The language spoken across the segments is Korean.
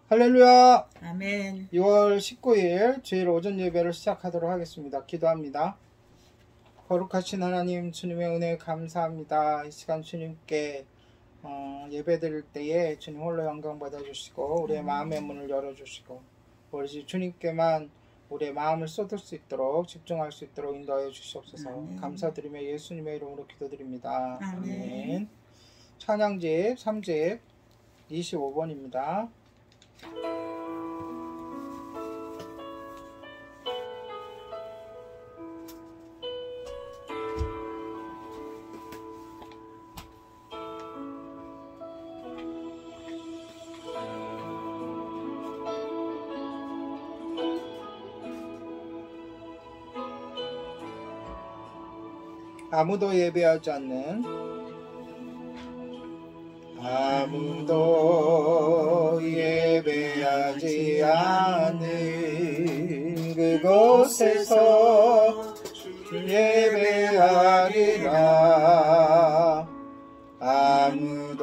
할렐루야! 아멘. 6월 19일 주일 오전 예배를 시작하도록 하겠습니다. 기도합니다. 거룩하신 하나님, 주님의 은혜 감사합니다. 이 시간 주님께 예배 드릴 때에 주님 홀로 영광 받아주시고 우리의 마음의 문을 열어주시고 오로지 주님께만 우리의 마음을 쏟을 수 있도록 집중할 수 있도록 인도하여 주시옵소서. 아멘. 감사드리며 예수님의 이름으로 기도드립니다. 아멘. 아멘. 찬양집 3집 25번입니다. 아무도 예배하지 않는 아무도 예배하지 않는 그곳에서 예배하리라. 아무도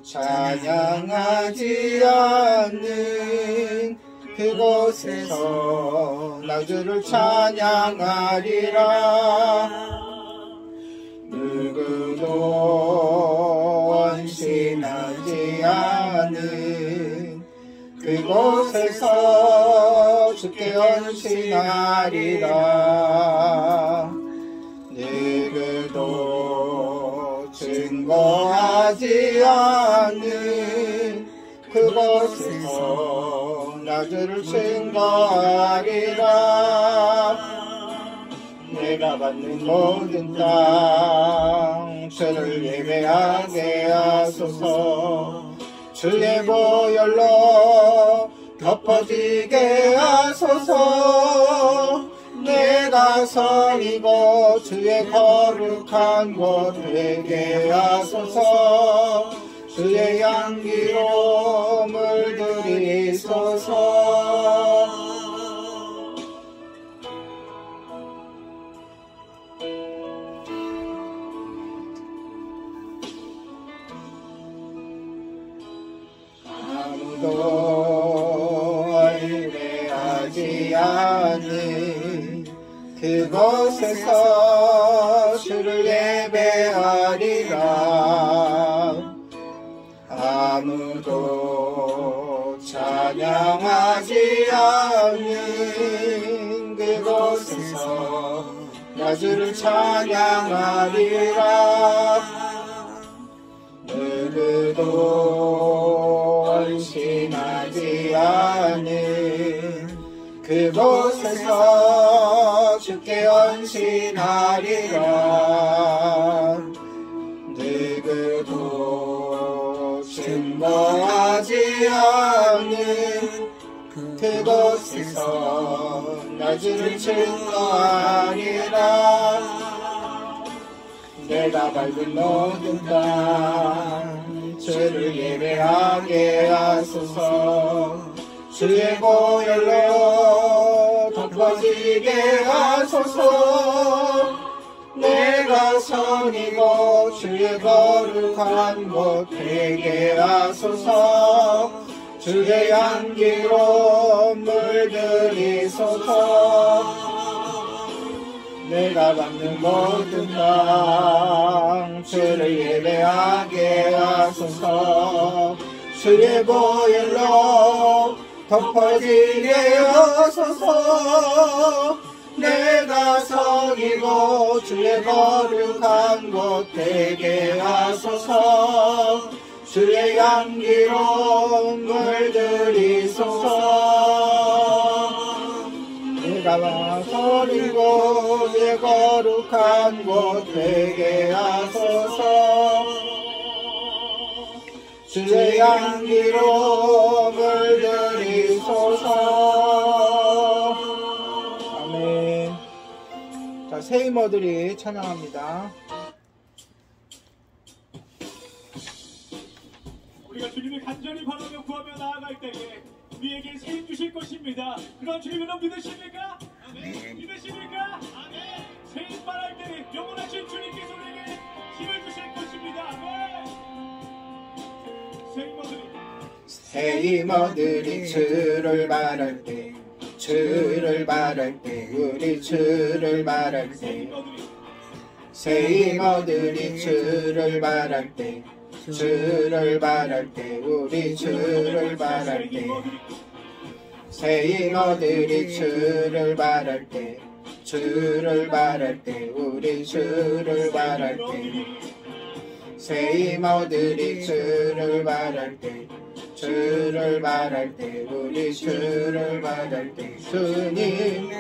찬양하지 않는 그곳에서 나 주를 찬양하리라. 누구도 원신하지 않은 그곳에서 주께 헌신하리라. 누구도 증거하지 않는 그곳에서 나 주를 증거하리라. 내가 받는 모든 땅 주를 예배하게 하소서. 주의 보혈로 덮어지게 하소서. 내가 선이고 주의 거룩한 곳 되게 하소서. 주의 향기로 물들이소서. 아무도 예배하지 않는 그곳에서 주를 예배하리라. 아무도 찬양하지 않는 그곳에서 나 주를 찬양하리라. 누구도 헌신하지 않는 그곳에서 주께 헌신하리라. 누구도 증거하지 않는 그곳에서 나 주를 증거하리라. 내가 밟은 모든 땅 주를 예배하게 하소서. 주의 보혈로 덮어지게 하소서. 내가 선이고 주의 거룩한 곳 되게 하소서. 주의 향기로 물들이소서. 내가 받는 모든 땅 주를 예배하게 하소서. 주의 보혈로 덮어지게 하소서. 내가 선이고 주의 거룩한 곳 되게 하소서. 주의 향기로 물들이소서. 내가 선이고 주의 거룩한 곳 되게 하소서. 주의 향기로 물들이소서. 아멘. 자, 세이머들이 찬양합니다. 우리가 주님을 간절히 바라며 구하며 나아갈 때에 우리에게 세임 주실 것입니다. 그런 주님을 믿으십니까? 아멘. 믿으십니까? 아멘. 세임 바랄 때 영원하신 주님께서 우리에게 힘을 주실 것입니다. 아멘. 세임머들이 새 이모들이 주를 바랄 때 주를 바랄 때 우리 주를 바랄 때 새 이모들이 주를 바랄 때 주를 바랄 때 우리 주를 바랄 때 새 이모들이 주를 바랄 때 주를 바랄 때 우리 주를 바랄 때 새 이모들이 주를 바랄 때 주를 바랄 때 우리 주를 바랄 때 주님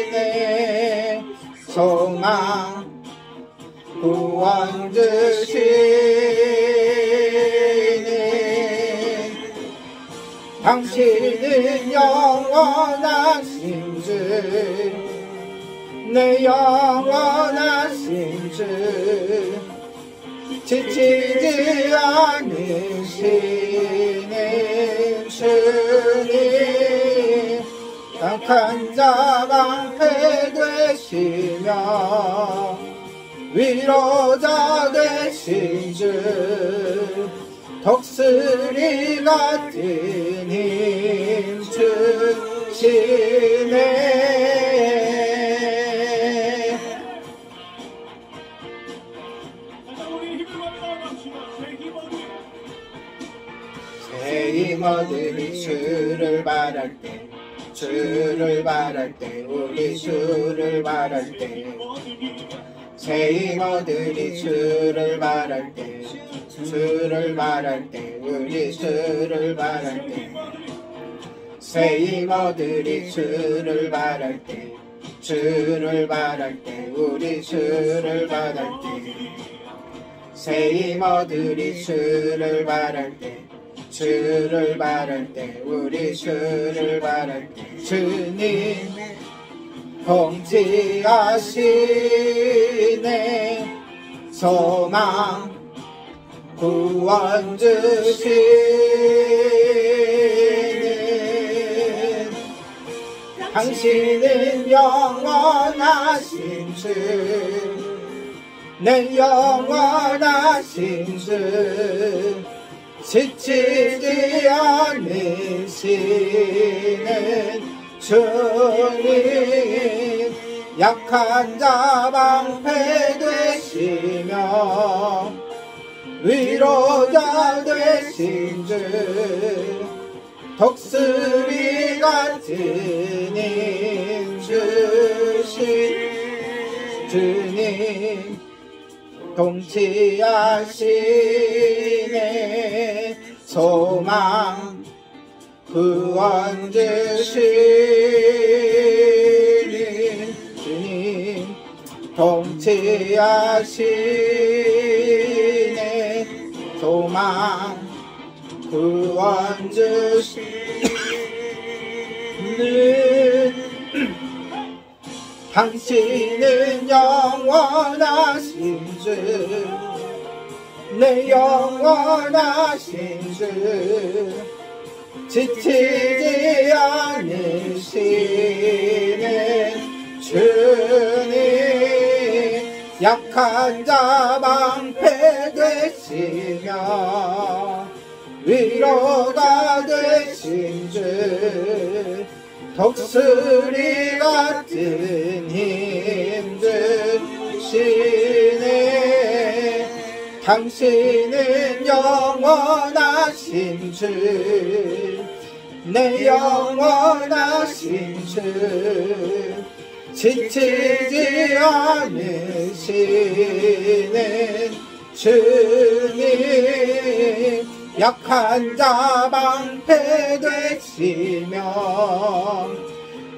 통치하시네 소망 구원 주시네 당신은 영원하신 주 내 영원하신 주 지치지 않으시는 주님 약한 자 방패 되시며 위로자 되신 주 독수리 같은 힘 주시네 새 이모들이 주를 바랄 때 주를 바랄 때 우리 주를 바랄 때 새 이모들이 주를 바랄 때 주를 바랄 때 우리 주를 바랄 때 새 이모들이 주를 바랄 때 주를 바랄 때 우리 주를 바랄 때 새 이모들이 주를 바랄 때 주를 바랄 때 우리 주를 바랄 때 주님 통치하시네 소망 구원 주시네 당신은 영원하신 주 내 영원하신 주 지치지 않으시는 주님 약한 자 방패 되시며 위로자 되신 주 독수리 같은 힘 주신 주님 통치하시네 소망 구원 주시는 주님 통치하시네 소망 구원 주시는 당신은 영원하신 주 내 영원하신 주 지치지 않으시는 주님 약한 자 방패 되시며 위로가 되신 주 독수리 같은 힘 주시네 당신은 영원하신 주 내 영원하신 주 지치지 않으시는 주님 약한 자 방패 되시며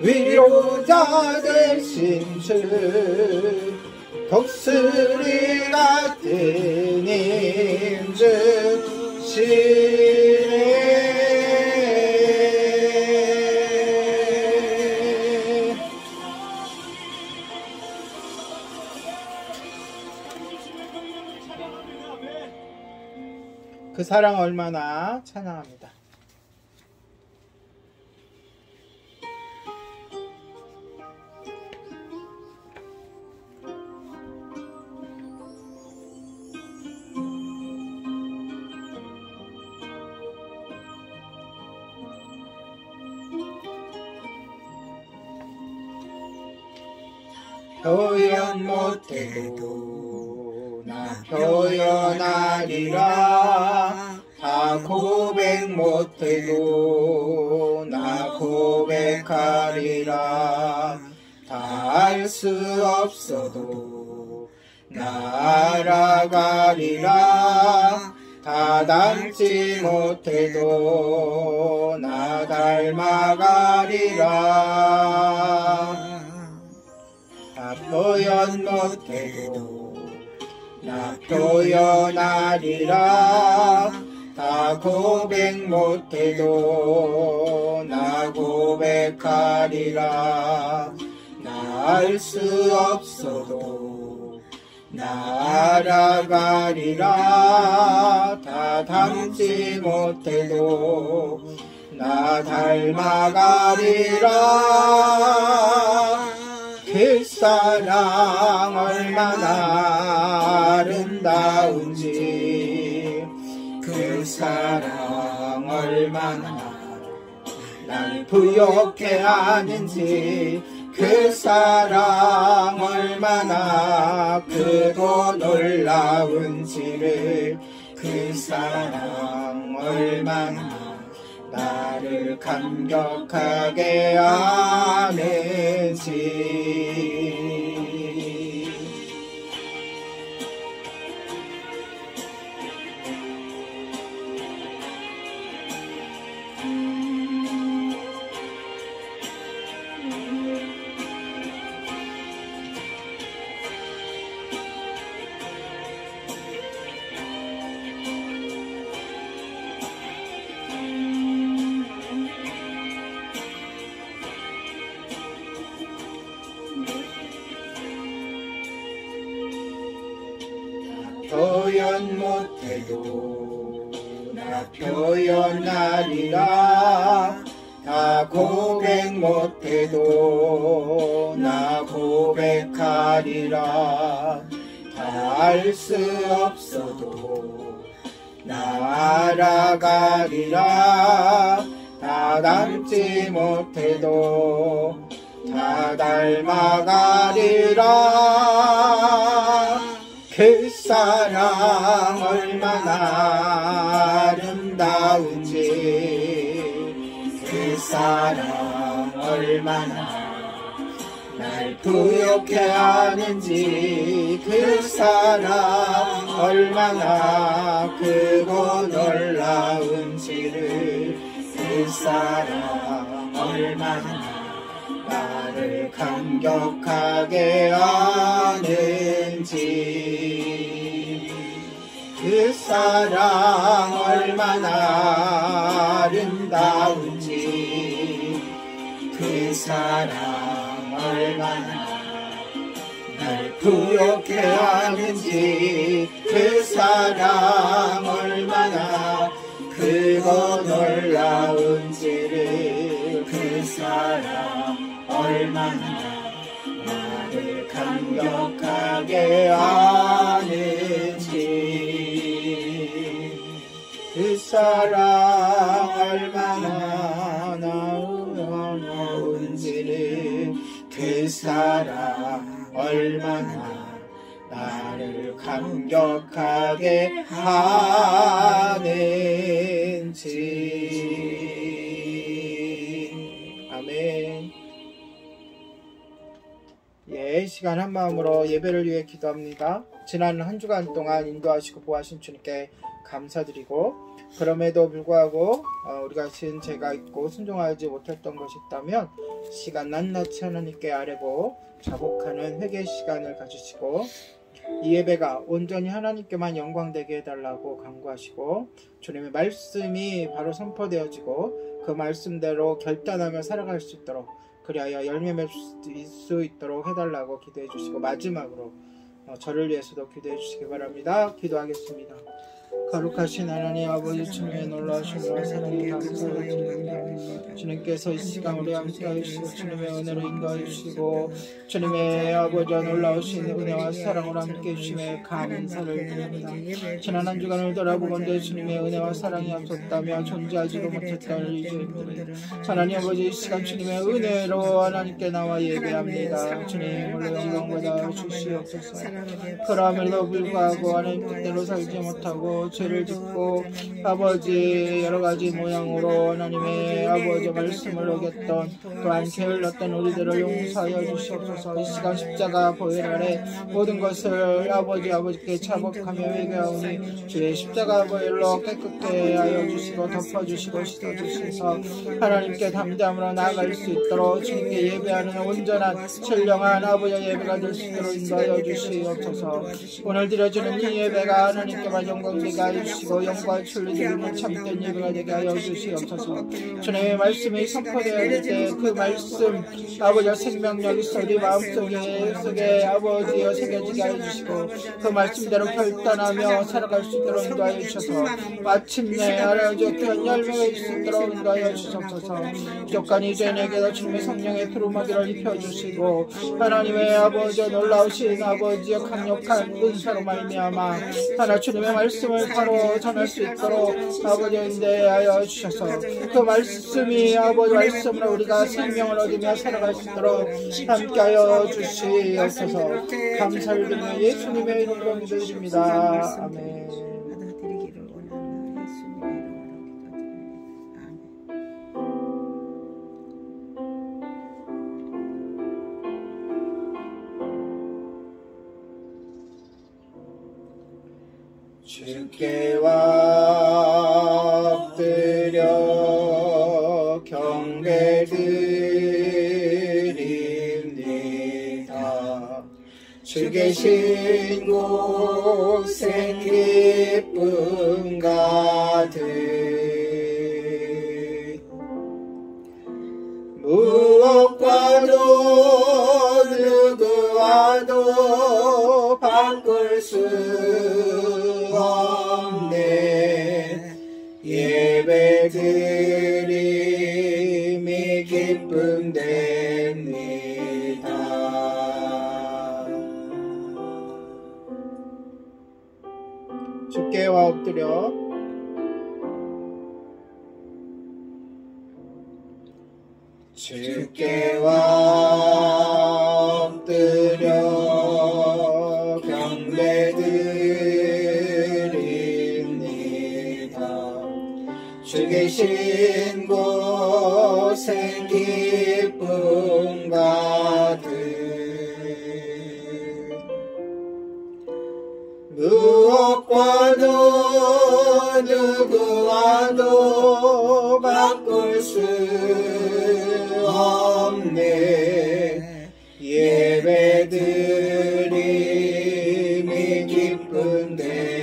위로자 되신 주 독수리 같은 힘 주시네 그 사랑 얼마나 찬양합니다. 표현 못해도 나 표현하리라. 다 고백 못해도 나 고백하리라. 다 알 수 없어도 나 알아가리라. 다 닮지 못해도 나 닮아가리라. 다 표현 못해도 나 표현하리라. 다 고백 못해도 나 고백하리라. 나 알 수 없어도 나 알아가리라. 다 닮지 못해도 나 닮아가리라. 그 사랑 얼마나 아름다운지, 그 사랑 얼마나 날 부욕해 하는지, 그 사랑 얼마나 크고 놀라운지를, 그 사랑 얼마나 나를 감격하게 하는지. 표현 못해도 나 표현하리라. 다 고백 못해도 나 고백하리라. 다 알 수 없어도 나 알아가리라. 다 닮지 못해도 다 닮아가리라. 그 사랑 얼마나 아름다운지, 그 사랑 얼마나 날 부욕해 하는지, 그 사랑 얼마나 크고 놀라운지를, 그 사랑 얼마나 나를 감격하게 하는지, 그 사랑 얼마나 아름다운지, 그 사랑 얼마나 날 부욕해 하는지, 그 사랑 얼마나 크고 놀라운지를, 그 사랑 얼마나 나를 감격하게 하는지, 그 사랑 얼마나 나은지를, 그 사랑 얼마나 나를 감격하게 하는지. 아멘. 예, 시간 한 마음으로 예배를 위해 기도합니다. 지난 한 주간 동안 인도하시고 보호하신 주님께 감사드리고, 그럼에도 불구하고 우리가 지은 죄가 있고 순종하지 못했던 것이 있다면 시간 낱낱이 하나님께 아뢰고 자복하는 회개 시간을 가지시고, 이 예배가 온전히 하나님께만 영광되게 해달라고 간구하시고, 주님의 말씀이 바로 선포되어지고 그 말씀대로 결단하며 살아갈 수 있도록, 그리하여 열매 맺을 수 있도록 해달라고 기도해 주시고, 마지막으로 저를 위해서도 기도해 주시기 바랍니다. 기도하겠습니다. 거룩하신 하나님 아버지 주님의 놀라우신 사랑에 감사드립니다. 주님께서 이 시간 우리 함께 하시고 주님의 은혜로 인도해 주시고 주님의 아버지 놀라우신 은혜와 사랑으로 함께 해주심에 감사를 드립니다. 지난 한 주간을 돌아보건대 주님의 은혜와 사랑이 없었다며 존재하지도 못했다는 이주님들 하나님 아버지 이 시간 주님의 은혜로 하나님께 나와 예배합니다. 주님을 영광받아 주시옵소서. 그럼에도 불구하고 하나님 뜻대로 살지 못하고 죄를 짓고 아버지 여러가지 모양으로 하나님의 아버지 말씀을 어겼던 또한 게을렀던 우리들을 용서하여 주시옵소서. 이 시간 십자가 보혈 아래 모든 것을 아버지께 자복하며 회개하오니 주의 십자가 보혈로 깨끗게 하여 주시고 덮어주시고 씻어주셔서 하나님께 담대함으로 나아갈 수 있도록 주님께 예배하는 온전한 신령한 아버지의 예배가 될 수 있도록 인도하여 주시옵소서. 오늘 드려지는 이 예배가 하나님께만 영광되게 하여 주시고 영광을 출리드리는 참된 예배가 되게 하여 주시옵소서. 주님의 말씀이 선포되어야 할 때 그 말씀 아버지의 생명력이 있어 우리 마음속에 아버지여 새겨지게 하여 주시고 그 말씀대로 결단하며 살아갈 수 있도록 인도하여 주셔서 마침내 아버지 귀한 열매가 있을 수 있도록 인도하여 주시옵소서. 부족한 이제에게도 주님의 성령의 두루마기를 입혀주시고 하나님의 아버지 놀라우신 아버지의 강력한 은사로 말미암아 하나 주님의 말씀을 바로 전할 수 있도록 아버지 인도하여 주셔서 그 말씀이 아버지 말씀으로 우리가 생명을 얻으며 살아갈 수 있도록 함께하여 주시옵소서. 감사를 드리며 예수님의 이름으로 기도드립니다. 아멘. 받아들이기를 원하는 예수님의 이름으로 주께 엎드려 경배드립니다. 주 계신 곳엔 기쁨 가득 무엇과도 누구와도 바꿀 수 없네. 예배드림이 기쁨됩니다. 주께와 엎드려 주께와 엎드려 경배드립니다. 주 계신 곳엔 기쁨 가득 무엇과도 누구와도 바꿀 수 없네. 예배드림이 기쁨됩니다.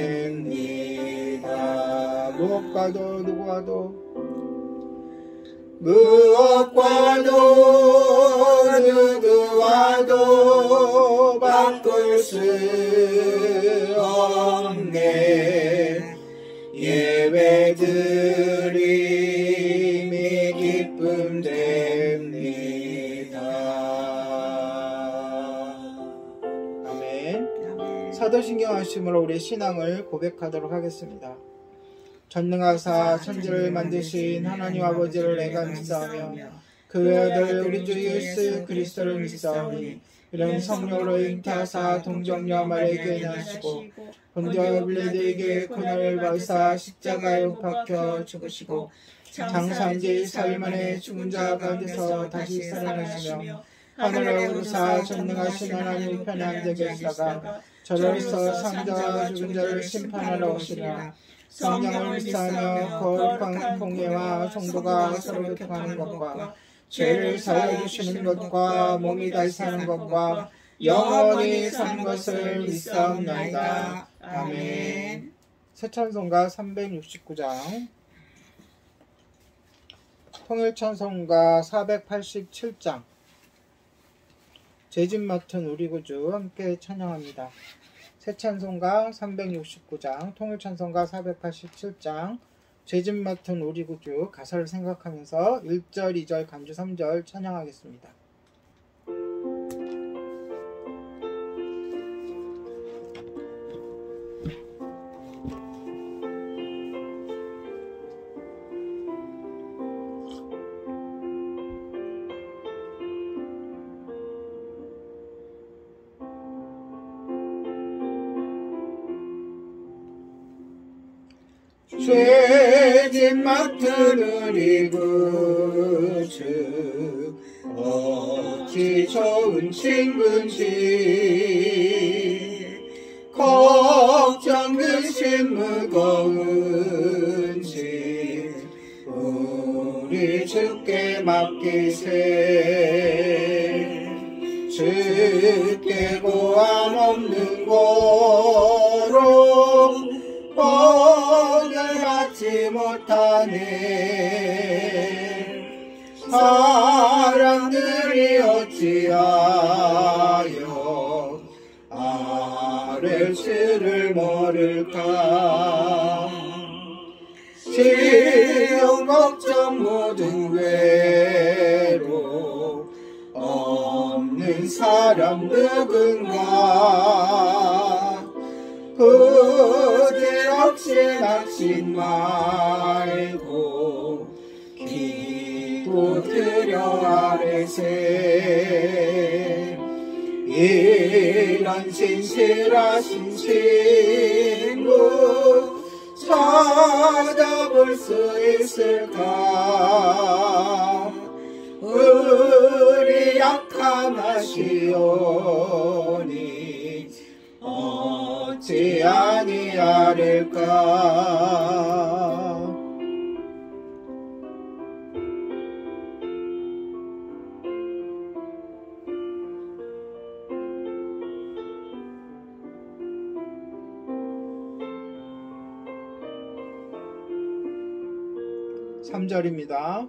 무엇과도 누구와도 바꿀 수 없네. 예배드림이 기쁨됩니다. 아멘. 사도신경 하심으로 우리 신앙을 고백하도록 하겠습니다. 전능하사 천지를 만드신 하나님 아버지를 내가 믿사오며 그 아들 우리 주 예수 그리스도를 믿사오니 이런 성령으로 잉태하사 동정녀 마리아에게 나시고 본디오 빌라도에게 고난을 받으사 십자가에 못 박혀 죽으시고 장사한 지 4일 만에 죽은 자 가운데서 다시 살아나시며 하늘에 오르사 전능하신 하나님 편에 앉아 계시다가 저로서 상자와 죽은 자를 심판하러 오시리라. 성령을 믿사하며 거룩한 공예와 성도가 서로 교통하는 것과 죄를 사하여 주시는 것과 몸이 다시 사는 것과 영원히 사는 것을 믿사옵나이다. 아멘. 새 찬송가 369장 통일 찬송가 487장 죄짐 맡은 우리 구주 함께 찬양합니다. 새찬송가 369장, 통일찬송가 487장, 죄짐 맡은 우리 구주 가사를 생각하면서 1절, 2절, 간주 3절 찬양하겠습니다. 죄짐 맡은 우리 구주 어찌 좋은 친구인지 걱정 근심 무거운지 우리 주께 맡기세. 주께 고함 없는 고로 복을 받지 못하네. 사람들이 어찌하여 아랠 줄을 모를까. 시험 걱정 모든 외로 없는 사람 누군가. 그지없이 낙심 말고 기도 드려 아뢰세. 이런 진실하신 친구 찾아볼 수 있을까. 우리 약함하시오니 어찌 아니하릴까. 삼 절입니다.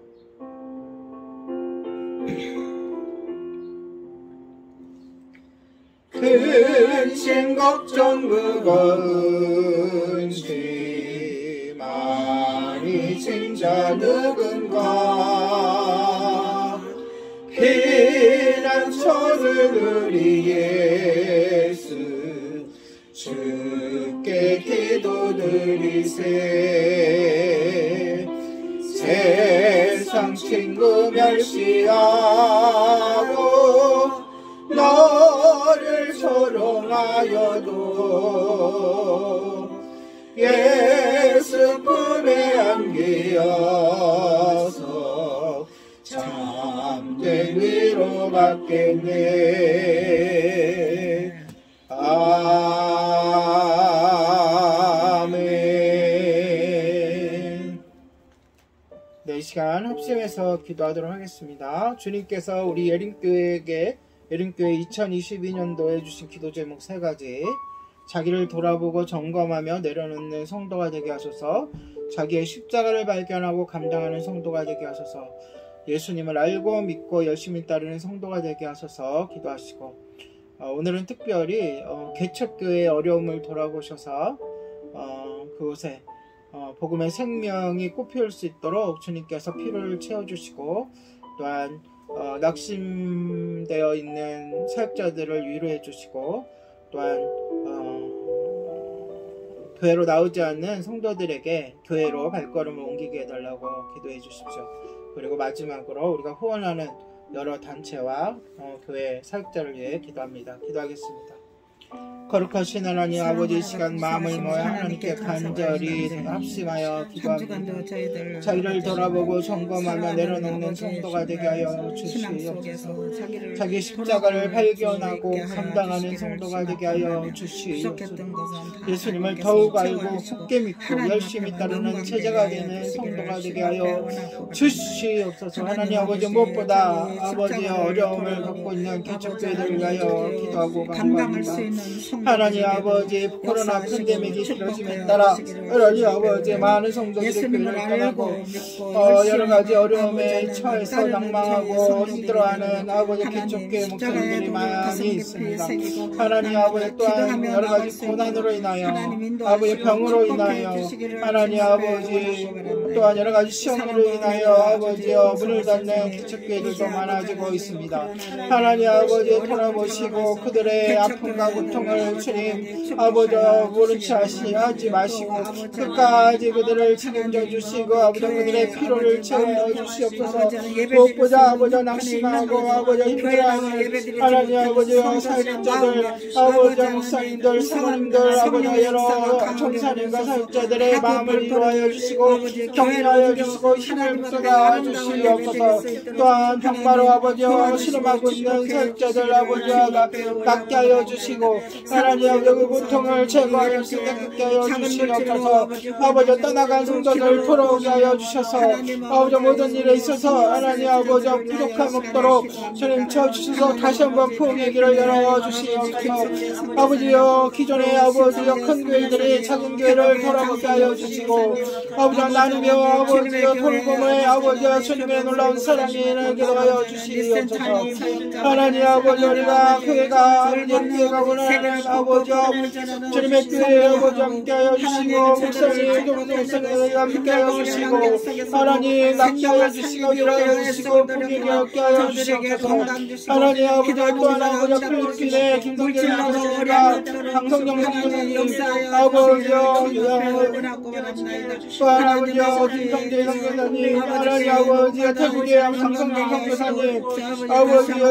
근심 걱정 무거운지 많이 진자 누군가. 피난처를 우리 예수 주께 기도드리세. 세상 친구 멸시하고 너를 조롱하여도 예수 품에 안기어서 참된 위로 받겠네. 아멘. 네, 이 시간 합심해서 기도하도록 하겠습니다. 주님께서 우리 예림교회에게 예림교회 2022년도에 주신 기도 제목 3가지. 자기를 돌아보고 점검하며 내려놓는 성도가 되게 하소서. 자기의 십자가를 발견하고 감당하는 성도가 되게 하소서. 예수님을 알고 믿고 열심히 따르는 성도가 되게 하소서 기도하시고, 오늘은 특별히 개척교회의 어려움을 돌아보셔서 그곳에 복음의 생명이 꽃피울 수 있도록 주님께서 피로를 채워주시고, 또한 낙심되어 있는 사역자들을 위로해 주시고, 또한 교회로 나오지 않는 성도들에게 교회로 발걸음을 옮기게 해달라고 기도해 주십시오. 그리고 마지막으로 우리가 후원하는 여러 단체와 교회 사역자를 위해 기도합니다. 기도하겠습니다. 거룩하신 하나님 아버지, 이 시간 마음을 모여 하나님께 간절히 합심하여 기도합니다. 자기를 돌아보고 점검하며 내려놓는 성도가 되게 하여 주시옵소서. 자기 십자가를 발견하고 감당하는 성도가 되게 하여 주시옵소서. 예수님을 더욱 알고 굳게 믿고 열심히 따르는 제자가 되는 성도가 되게 하여 주시옵소서. 하나님 아버지, 무엇보다 아버지의 어려움을 갖고 있는 개척교회들을 위하여 기도하고 간구합니다. 하나님 아버지 코로나 팬데믹이 길어짐에 따라 하나님 아버지 많은 성도들이 교회를 떠나고 여러 가지 어려움에 처해서 낭망하고 힘들어하는 아버지 개척교회 목사님들이 많이 있습니다. 하나님 아버지 또한 여러 가지 고난으로 인하여 아버지 병으로 인하여 하나님 아버지 또한 여러 가지 시험으로 인하여 아버지여 문을 닫는 개척교회들도 많아지고 있습니다. 하나님 아버지 돌아보시고 그들의 아픔과 고통을 주님 아버지 모른 채 하지 마시고 끝까지 그들을 책임져 주시고 아버지 그들의 피로를 채워 주시옵소서. 무엇보다 아버지 낙심하고 아버지 힘들어하는 하나님 아버지 사역자들 아버지 목사님들 사모님들 아버지 여러 전사님과 사역자들의 마음을 이루하여 주시고 격려하여 주시고 힘을 북돋아 주시옵소서. 또한 병마로 아버지와 신음하고 있는 사역자들 아버지와 낫게 하여 주시고 하나님 아버지 고통을 제거하여 깨끗게 하여 주시옵소서. 아버지 떠나간 성도들 돌아오게 하여 주셔서 아버지 모든 일에 있어서 하나님 아버지 부족함 없도록 주님 채워주셔서 다시 한번 부흥의 길을 열어주시옵소서. 아버지여 기존의 아버지여 큰 교회들이 작은 교회를 돌아보게 하여 주시고 아버지여 나누며 아버지여 돌봄의 아버지여 주님의 놀라운 사랑이 일어나게 하여 주시옵소서. 하나님 아버지 우리가 교회가 교회가 원하는 아버지여 주님의 교회에 아버지 함께 하여 주시고 목사님 목사님을 함께 하여 주시고 하나님 낫게 하여 주시고 일하여 주시고 부귀하게 얻게 하여 주시옵소서. 하나님 아버지 또한 아버지 필리핀의 김동재 선생님과 강성경 선생님 아버지여 또한 아버지여 김동재 선생님 하나님 아버지 태국의 강성경 선교사님 아버지여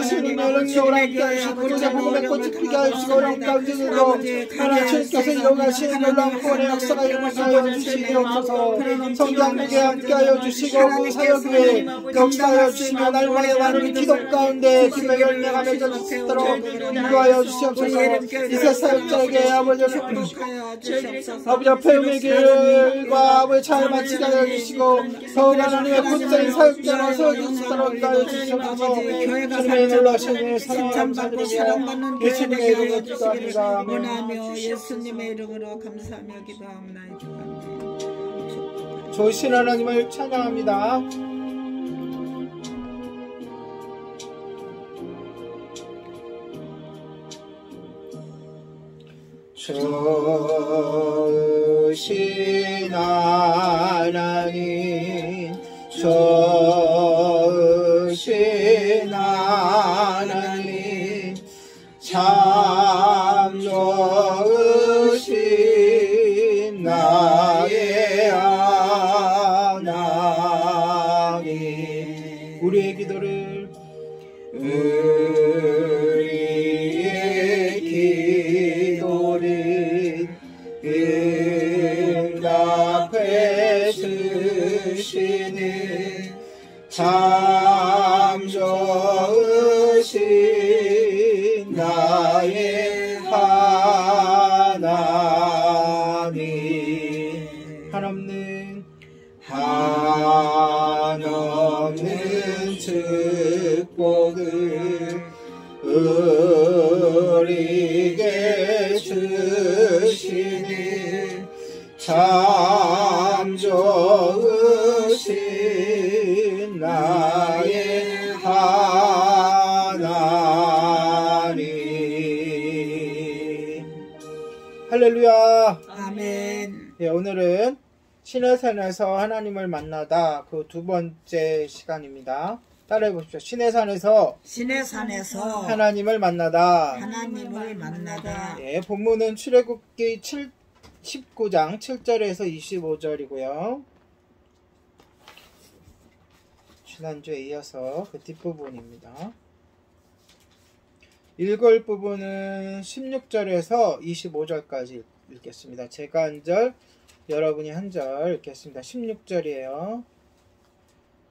신임의 능력을 함께 하시고 우리의 복음의 꽃이 피게 하시고 우리 가운데도 하나님 주님께서 일어나시는 놀라운 구원의 역사가 일어나게 주시옵소서. 성장국에 함께 하여 주시고 사역에 역사하여 주시며 날마다 많은 기도 가운데 기도의 열매가 맺어질 수 있도록 인도하여 주시옵소서. 이세 사역자에게 아버지 배움의 길과 아버지 잘 마치게 하여 주시고 더욱 하나님의 굳세인 사역자로 세워질 수 있도록 하여 주시옵소서. 주님의 놀라신 사랑 감사드리며 예수님의 이름으로 기도합니다. 원하며 예수님의 이름으로 감사하며 기도합니다. 좋으신 하나님을 찬양합니다. 좋으신 하나님 좋으신 하나님 참 좋으신 나의 하나님 우리의 기도를 응답해 주시는 참 좋으신 나의 하나님 한없는 축복을 우리에게 주시는 참 좋으신 나의 하나님. 할렐루야. 아멘. 예, 오늘은 신의 산에서 하나님을 만나다 그 두 번째 시간입니다. 따라해 보십시오. 신의 산에서 하나님을 만나다. 예, 본문은 출애굽기 19장 7절에서 25절이고요. 지난주에 이어서 그 뒷부분입니다. 읽을 부분은 16절에서 25절까지 읽겠습니다. 제가 한 절, 여러분이 한 절 읽겠습니다. 16절이에요.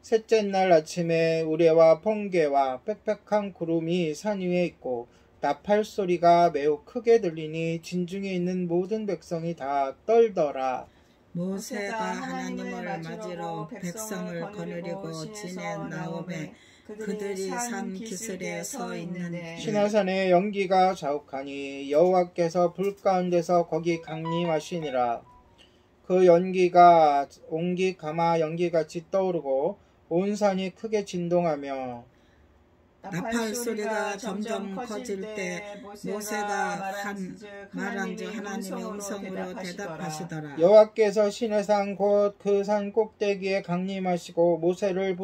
셋째 날 아침에 우레와 번개와 빽빽한 구름이 산 위에 있고 나팔 소리가 매우 크게 들리니 진중에 있는 모든 백성이 다 떨더라. 모세가 하나님을 맞으러 백성을 거느리고 진에 나오매 그들이 산 기슭에 서 있는데 시내산에 연기가 자욱하니 여호와께서 불 가운데서 거기 강림하시니라. 그 연기가 옹기 가마 연기같이 떠오르고 온 산이 크게 진동하며 나팔 소리가 점점 커질 때 모세가 말한즉 하나님의 음성으로 대답하시더라. 여호와께서 시내산 곧 그 산 꼭대기에 강림하시고 모세를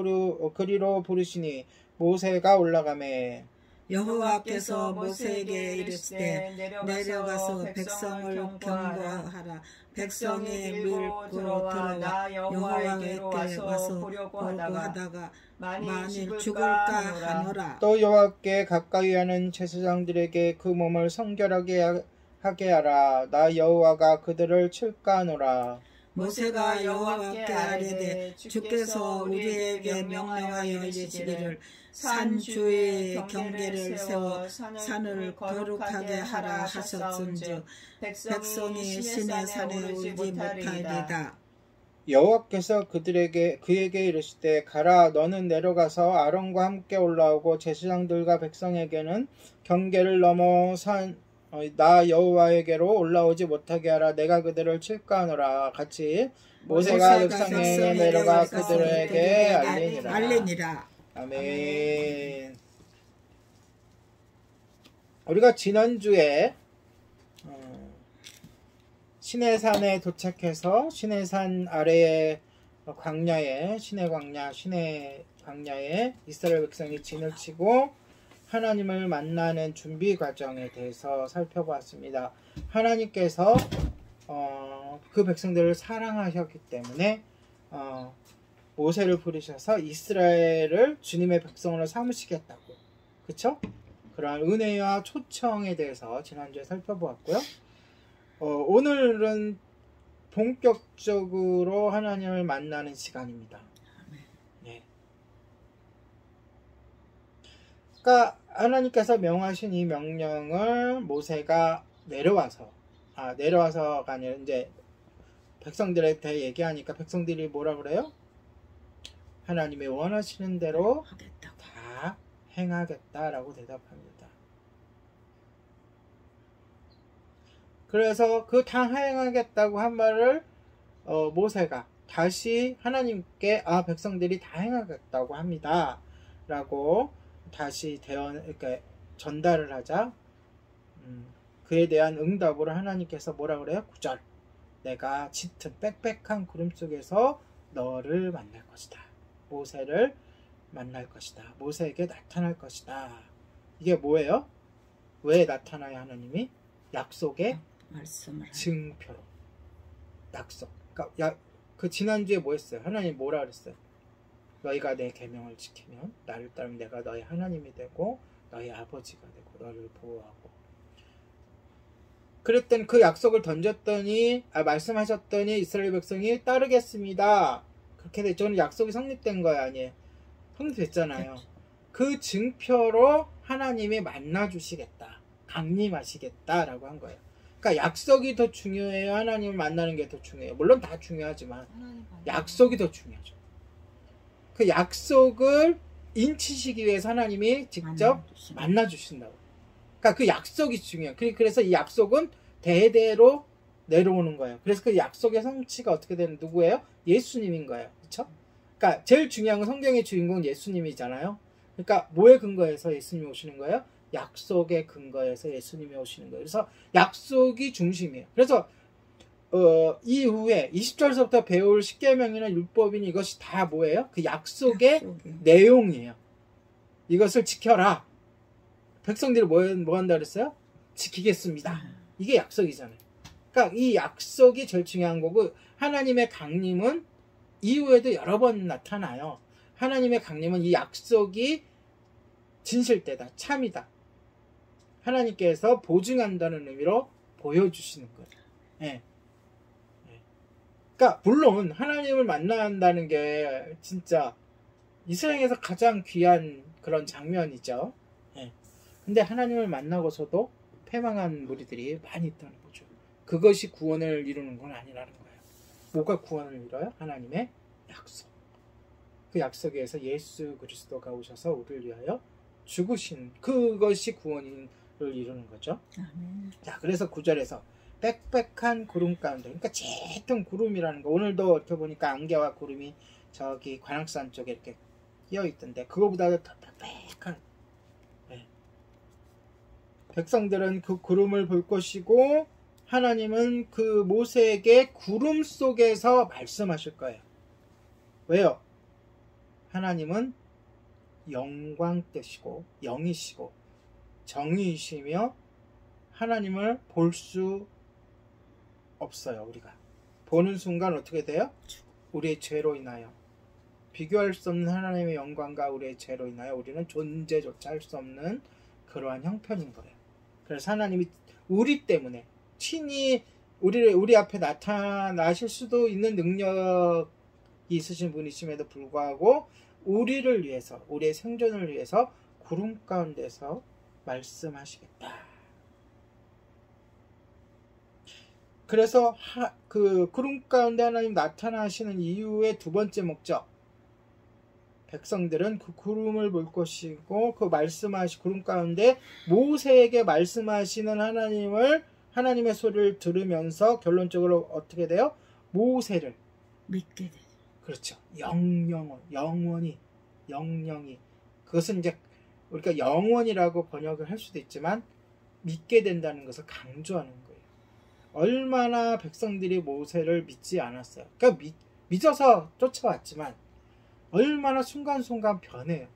그리로 부르시니 모세가 올라가매 여호와께서 모세에게 이르시되 내려가서 백성을 경고하라. 백성이 밀고 들어와 여호와에게 와서 보려고 하다가 만일 죽을까 하노라. 또 여호와께 가까이 하는 제사장들에게 그 몸을 성결하게 하게 하라. 나 여호와가 그들을 칠까 하노라. 모세가 여호와께 아뢰되 주께서 우리에게 명령하여 이르시기를 산 주위에 경계를 세워 산을 거룩하게 하라 하셨은즉 백성이 시내 산에 오지 못하리이다. 여호와께서 그에게 이르시되 가라. 너는 내려가서 아론과 함께 올라오고 제사장들과 백성에게는 경계를 넘어 나 여호와에게로 올라오지 못하게 하라. 내가 그들을 칠까 하노라. 같이 모세가 백성에게 내려가 그들에게 알리니라. 아멘. 우리가 지난주에 시내산에 도착해서 시내산 아래의 광야에 시내 광야에 이스라엘 백성이 진을 치고 하나님을 만나는 준비 과정에 대해서 살펴보았습니다. 하나님께서 그 백성들을 사랑하셨기 때문에 모세를 부르셔서 이스라엘을 주님의 백성으로 삼으시겠다고, 그쵸? 그러한 은혜와 초청에 대해서 지난주에 살펴보았고요. 오늘은 본격적으로 하나님을 만나는 시간입니다. 네. 그러니까 하나님께서 명하신 이 명령을 모세가 내려와서가 아니라 이제 백성들한테 얘기하니까 백성들이 뭐라 그래요? 하나님이 원하시는 대로 다 행하겠다라고 대답합니다. 그래서 그 다 행하겠다고 한 말을 모세가 다시 하나님께 백성들이 다 행하겠다고 합니다 라고 다시 이렇게 전달을 하자 그에 대한 응답으로 하나님께서 뭐라 그래요? 9절 내가 짙은 빽빽한 구름 속에서 너를 만날 것이다. 모세를 만날 것이다. 모세에게 나타날 것이다. 이게 뭐예요? 왜 나타나요? 하나님이? 약속의 증표로. 약속. 그러니까 그 지난주에 뭐 했어요? 하나님 뭐라 그랬어요? 너희가 내 계명을 지키면 나를 따르면 내가 너희 하나님이 되고 너희 아버지가 되고 너를 보호하고. 그랬더니 그 약속을 던졌더니 말씀하셨더니 이스라엘 백성이 따르겠습니다. 그렇게 됐죠. 약속이 성립된 거야, 아니에요? 성립됐잖아요. 그 증표로 하나님이 만나주시겠다, 강림하시겠다라고 한 거예요. 그러니까 약속이 더 중요해요? 하나님을 만나는 게 더 중요해요? 물론 다 중요하지만 약속이 더 중요하죠. 그 약속을 인치시기 위해서 하나님이 직접 만나주신다고. 그러니까 그 약속이 중요해요. 그래서 이 약속은 대대로 내려오는 거예요. 그래서 그 약속의 성취가 어떻게 되는 누구예요? 예수님인 거예요. 그렇죠? 그러니까 제일 중요한 건 성경의 주인공은 예수님이잖아요. 그러니까 뭐에 근거해서 예수님이 오시는 거예요? 약속의 근거에서 예수님이 오시는 거예요. 그래서 약속이 중심이에요. 그래서 이후에 20절서부터 배울 십계명이나 율법이니 이것이 다 뭐예요? 그 약속의 내용이에요. 이것을 지켜라. 백성들이 뭐 한다 그랬어요? 지키겠습니다. 이게 약속이잖아요. 그러니까 이 약속이 제일 중요한 거고 하나님의 강림은 이후에도 여러 번 나타나요. 하나님의 강림은 이 약속이 진실되다, 참이다. 하나님께서 보증한다는 의미로 보여주시는 거예요. 네. 그러니까 물론 하나님을 만난다는 게 진짜 이 세상에서 가장 귀한 그런 장면이죠. 근데 하나님을 만나고서도 패망한 무리들이 많이 있다는 거죠. 그것이 구원을 이루는 건 아니라는 거예요. 뭐가 구원을 이뤄요? 하나님의 약속. 그 약속에 의해서 예수 그리스도가 오셔서 우리를 위하여 죽으신 그것이 구원을 이루는 거죠. 아멘. 자, 그래서 9절에서 빽빽한 구름 가운데, 그러니까 짙은 구름이라는 거, 오늘도 이렇게 보니까 안개와 구름이 저기 관악산 쪽에 이렇게 끼어 있던데 그거보다도 더 빽빽한, 네. 백성들은 그 구름을 볼 것이고 하나님은 그 모세에게 구름 속에서 말씀하실 거예요. 왜요? 하나님은 영광 되시고 영이시고 정의이시며 하나님을 볼 수 없어요. 우리가 보는 순간 어떻게 돼요? 우리의 죄로 인하여, 비교할 수 없는 하나님의 영광과 우리의 죄로 인하여 우리는 존재조차 할 수 없는 그러한 형편인 거예요. 그래서 하나님이 우리 때문에 친히 우리 앞에 나타나실 수도 있는 능력이 있으신 분이심에도 불구하고 우리를 위해서, 우리의 생존을 위해서 구름 가운데서 말씀하시겠다. 그래서 그 구름 가운데 하나님 나타나시는 이유의 두 번째 목적, 백성들은 그 구름을 볼 것이고 그 구름 가운데 모세에게 말씀하시는 하나님의 소리를 들으면서 결론적으로 어떻게 돼요? 모세를 믿게 돼. 그렇죠. 영원히 그것은 이제 우리가 영원이라고 번역을 할 수도 있지만 믿게 된다는 것을 강조하는 거예요. 얼마나 백성들이 모세를 믿지 않았어요. 그러니까 믿어서 쫓아왔지만 얼마나 순간순간 변해요.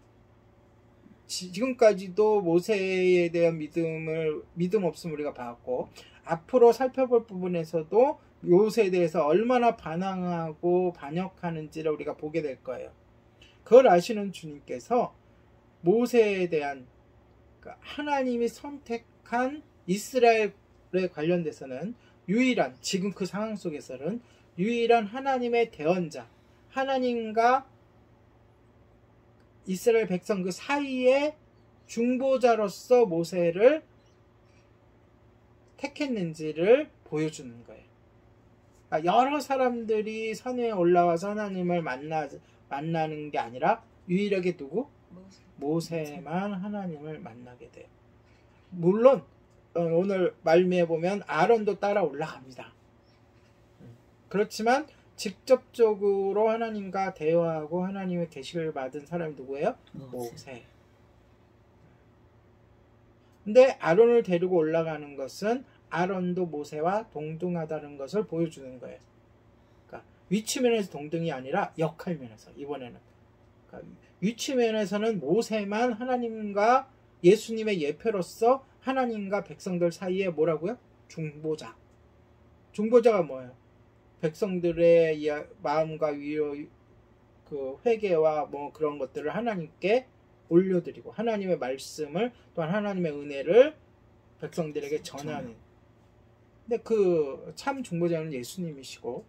지금까지도 모세에 대한 믿음 없음 우리가 봤고, 앞으로 살펴볼 부분에서도 모세에 대해서 얼마나 반항하고 반역하는지를 우리가 보게 될 거예요. 그걸 아시는 주님께서 모세에 대한 하나님이 선택한 이스라엘에 관련돼서는 지금 그 상황 속에서는 유일한 하나님의 대언자, 하나님과 이스라엘 백성 그 사이에 중보자로서 모세를 택했는지를 보여주는 거예요. 여러 사람들이 산 위에 올라와서 하나님을 만나는 게 아니라 유일하게 누구? 모세만 하나님을 만나게 돼요. 물론 오늘 말미에 보면 아론도 따라 올라갑니다. 그렇지만 직접적으로 하나님과 대화하고 하나님의 계시를 받은 사람이 누구예요? 모세. 근데 아론을 데리고 올라가는 것은 아론도 모세와 동등하다는 것을 보여주는 거예요. 그러니까 위치 면에서 동등이 아니라 역할 면에서, 이번에는 그러니까 위치 면에서는 모세만 하나님과 예수님의 예표로서 하나님과 백성들 사이에 뭐라고요? 중보자가 뭐예요? 백성들의 마음과 위로 그 회개와 뭐 그런 것들을 하나님께 올려드리고 하나님의 말씀을 또한 하나님의 은혜를 백성들에게 전하는. 근데 그 참 중보자는 예수님이시고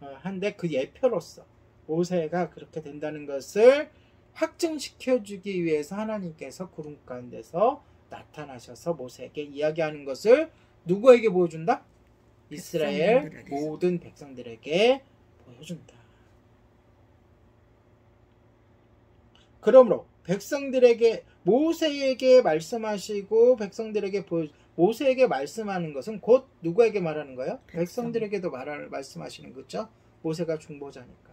한데 그 예표로서 모세가 그렇게 된다는 것을 확증시켜주기 위해서 하나님께서 구름 가운데서 나타나셔서 모세에게 이야기하는 것을 누구에게 보여준다? 이스라엘 모든 백성들에게 보여준다. 그러므로 백성들에게 모세에게 말씀하시고 모세에게 말씀하는 것은 곧 누구에게 말하는 거예요? 백성들에게도 말씀하시는 거죠. 모세가 중보자니까.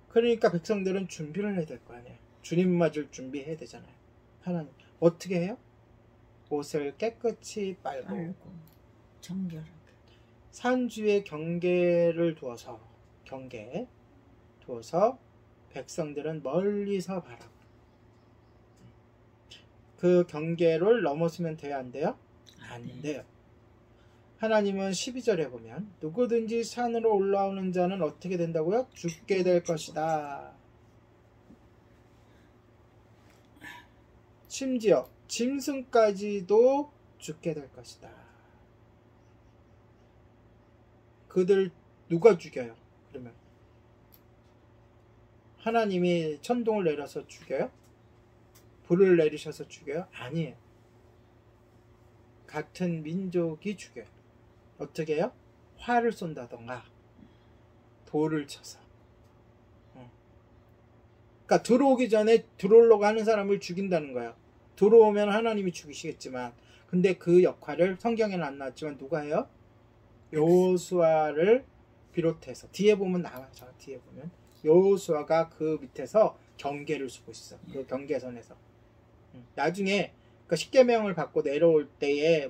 그러니까 백성들은 준비를 해야 될 거 아니에요. 주님 맞을 준비해야 되잖아요. 하나님 어떻게 해요? 옷을 깨끗이 빨고 정결하게 산주에 경계를 두어서 백성들은 멀리서 바라고, 그 경계를 넘어서면 돼요? 안 돼요? 안 돼요. 하나님은 12절에 보면 누구든지 산으로 올라오는 자는 어떻게 된다고요? 죽게 될 것이다. 심지어 짐승까지도 죽게 될 것이다. 그들 누가 죽여요? 그러면 하나님이 천둥을 내려서 죽여요? 불을 내리셔서 죽여요? 아니에요. 같은 민족이 죽여요. 어떻게 해요? 활을 쏜다던가 돌을 쳐서 그러니까 들어오기 전에 들어오려고 하는 사람을 죽인다는 거예요. 들어오면 하나님이 죽이시겠지만, 근데 그 역할을 성경에는 안 나왔지만 누가 해요? 여호수아를 비롯해서 뒤에 보면 나와요. 뒤에 보면 여호수아가 그 밑에서 경계를 쓰고 있어. 그 경계선에서. 나중에 그러니까 십계명을 받고 내려올 때에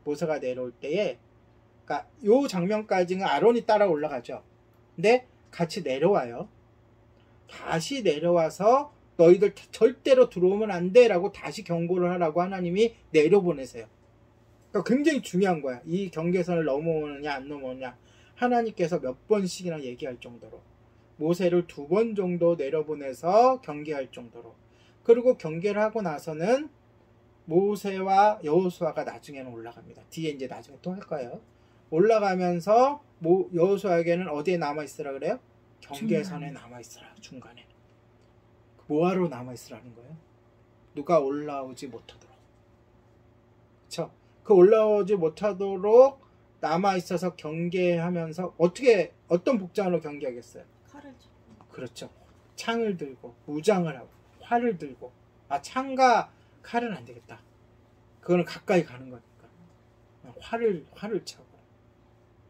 모세가 내려올 때에, 그러니까 요 장면까지는 아론이 따라 올라가죠. 근데 같이 내려와요. 다시 내려와서 너희들 절대로 들어오면 안 돼라고 다시 경고를 하라고 하나님이 내려보내세요. 그러니까 굉장히 중요한 거야. 이 경계선을 넘어오느냐 안 넘어오느냐 하나님께서 몇 번씩이나 얘기할 정도로, 모세를 2번 정도 내려보내서 경계할 정도로. 그리고 경계를 하고 나서는 모세와 여호수아가 나중에는 올라갑니다. 뒤에 이제 나중에 또 할 거예요. 올라가면서 여호수아에게는 어디에 남아있으라 그래요? 경계선에 남아있으라. 중간에. 뭐하러 남아있으라는 거예요? 누가 올라오지 못하도록. 그쵸? 그 올라오지 못하도록 남아있어서 경계하면서 어떤 복장으로 경계하겠어요? 칼을 그렇죠. 창을 들고 무장을 하고 활을 들고. 창과 칼은 안 되겠다. 그거는 가까이 가는 거니까. 활을 차고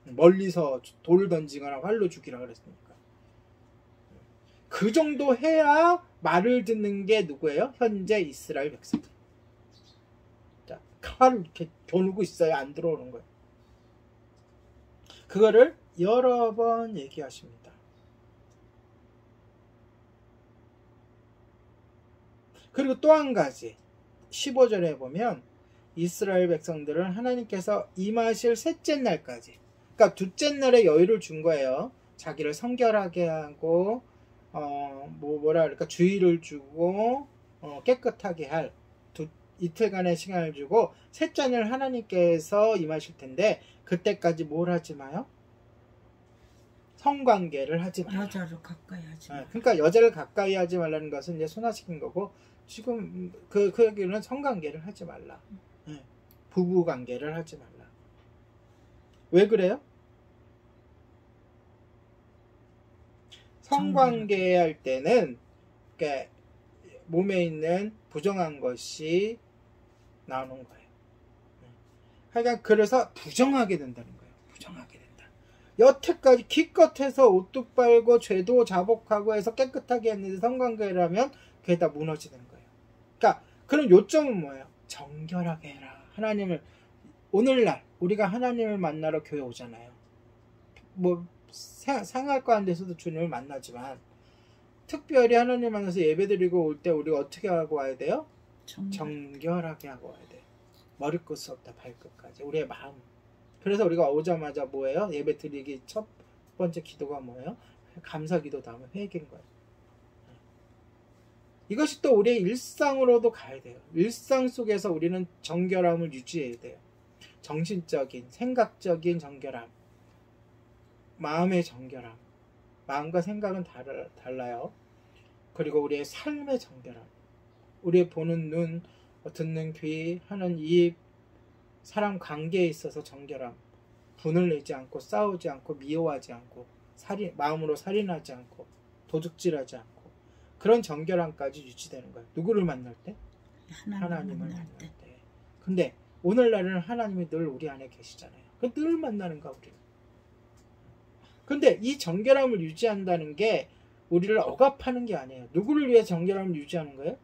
멀리서 돌을 던지거나 활로 죽이라 그랬으니까. 그 정도 해야 말을 듣는 게 누구예요? 현재 이스라엘 백성들. 자, 칼을 이렇게 겨누고 있어야 안 들어오는 거예요. 그거를 여러 번 얘기하십니다. 그리고 또 한 가지 15절에 보면 이스라엘 백성들은 하나님께서 임하실 셋째 날까지, 그러니까 둘째 날에 여유를 준 거예요. 자기를 성결하게 하고 뭐라 그럴까, 주의를 주고 깨끗하게 할 이틀간의 시간을 주고, 셋째 날 하나님께서 임하실 텐데 그때까지 뭘 하지 마요? 성관계를 하지 말라. 여자를 가까이 하지 마. 그러니까 여자를 가까이 하지 말라는 것은 이제 순화시킨 거고, 지금 그 얘기는 성관계를 하지 말라. 부부관계를 하지 말라. 왜 그래요? 성관계 할 때는 그러니까 몸에 있는 부정한 것이 나오는 거예요. 하여간 그래서 부정하게 된다는 거예요. 부정하게 된다. 여태까지 기껏해서 옷도 빨고 죄도 자복하고 해서 깨끗하게 했는데 성관계를 하면 그게 다 무너지는 거예요. 그러니까 그런 요점은 뭐예요? 정결하게 해라. 하나님을, 오늘날 우리가 하나님을 만나러 교회 오잖아요. 뭐 생활관 데서도 주님을 만나지만 특별히 하나님 만나서 예배드리고 올 때 우리가 어떻게 하고 와야 돼요? 정결하게 하고 와야 돼요. 머리끝부터 발끝까지 우리의 마음. 그래서 우리가 오자마자 뭐예요? 예배 드리기 첫 번째 기도가 뭐예요? 감사 기도 다음에 회개인 거예요. 이것이 또 우리의 일상으로도 가야 돼요. 일상 속에서 우리는 정결함을 유지해야 돼요. 정신적인, 생각적인 정결함, 마음의 정결함. 마음과 생각은 달라요. 그리고 우리의 삶의 정결함, 우리의 보는 눈, 듣는 귀, 하는 입, 사람 관계에 있어서 정결함. 분을 내지 않고, 싸우지 않고, 미워하지 않고, 마음으로 살인하지 않고, 도둑질하지 않고, 그런 정결함까지 유지되는 거예요. 누구를 만날 때? 하나님을 만날 때. 근데 오늘날은 하나님이 늘 우리 안에 계시잖아요. 늘 만나는가 우리는. 근데 이 정결함을 유지한다는 게 우리를 억압하는 게 아니에요. 누구를 위해 정결함을 유지하는 거예요?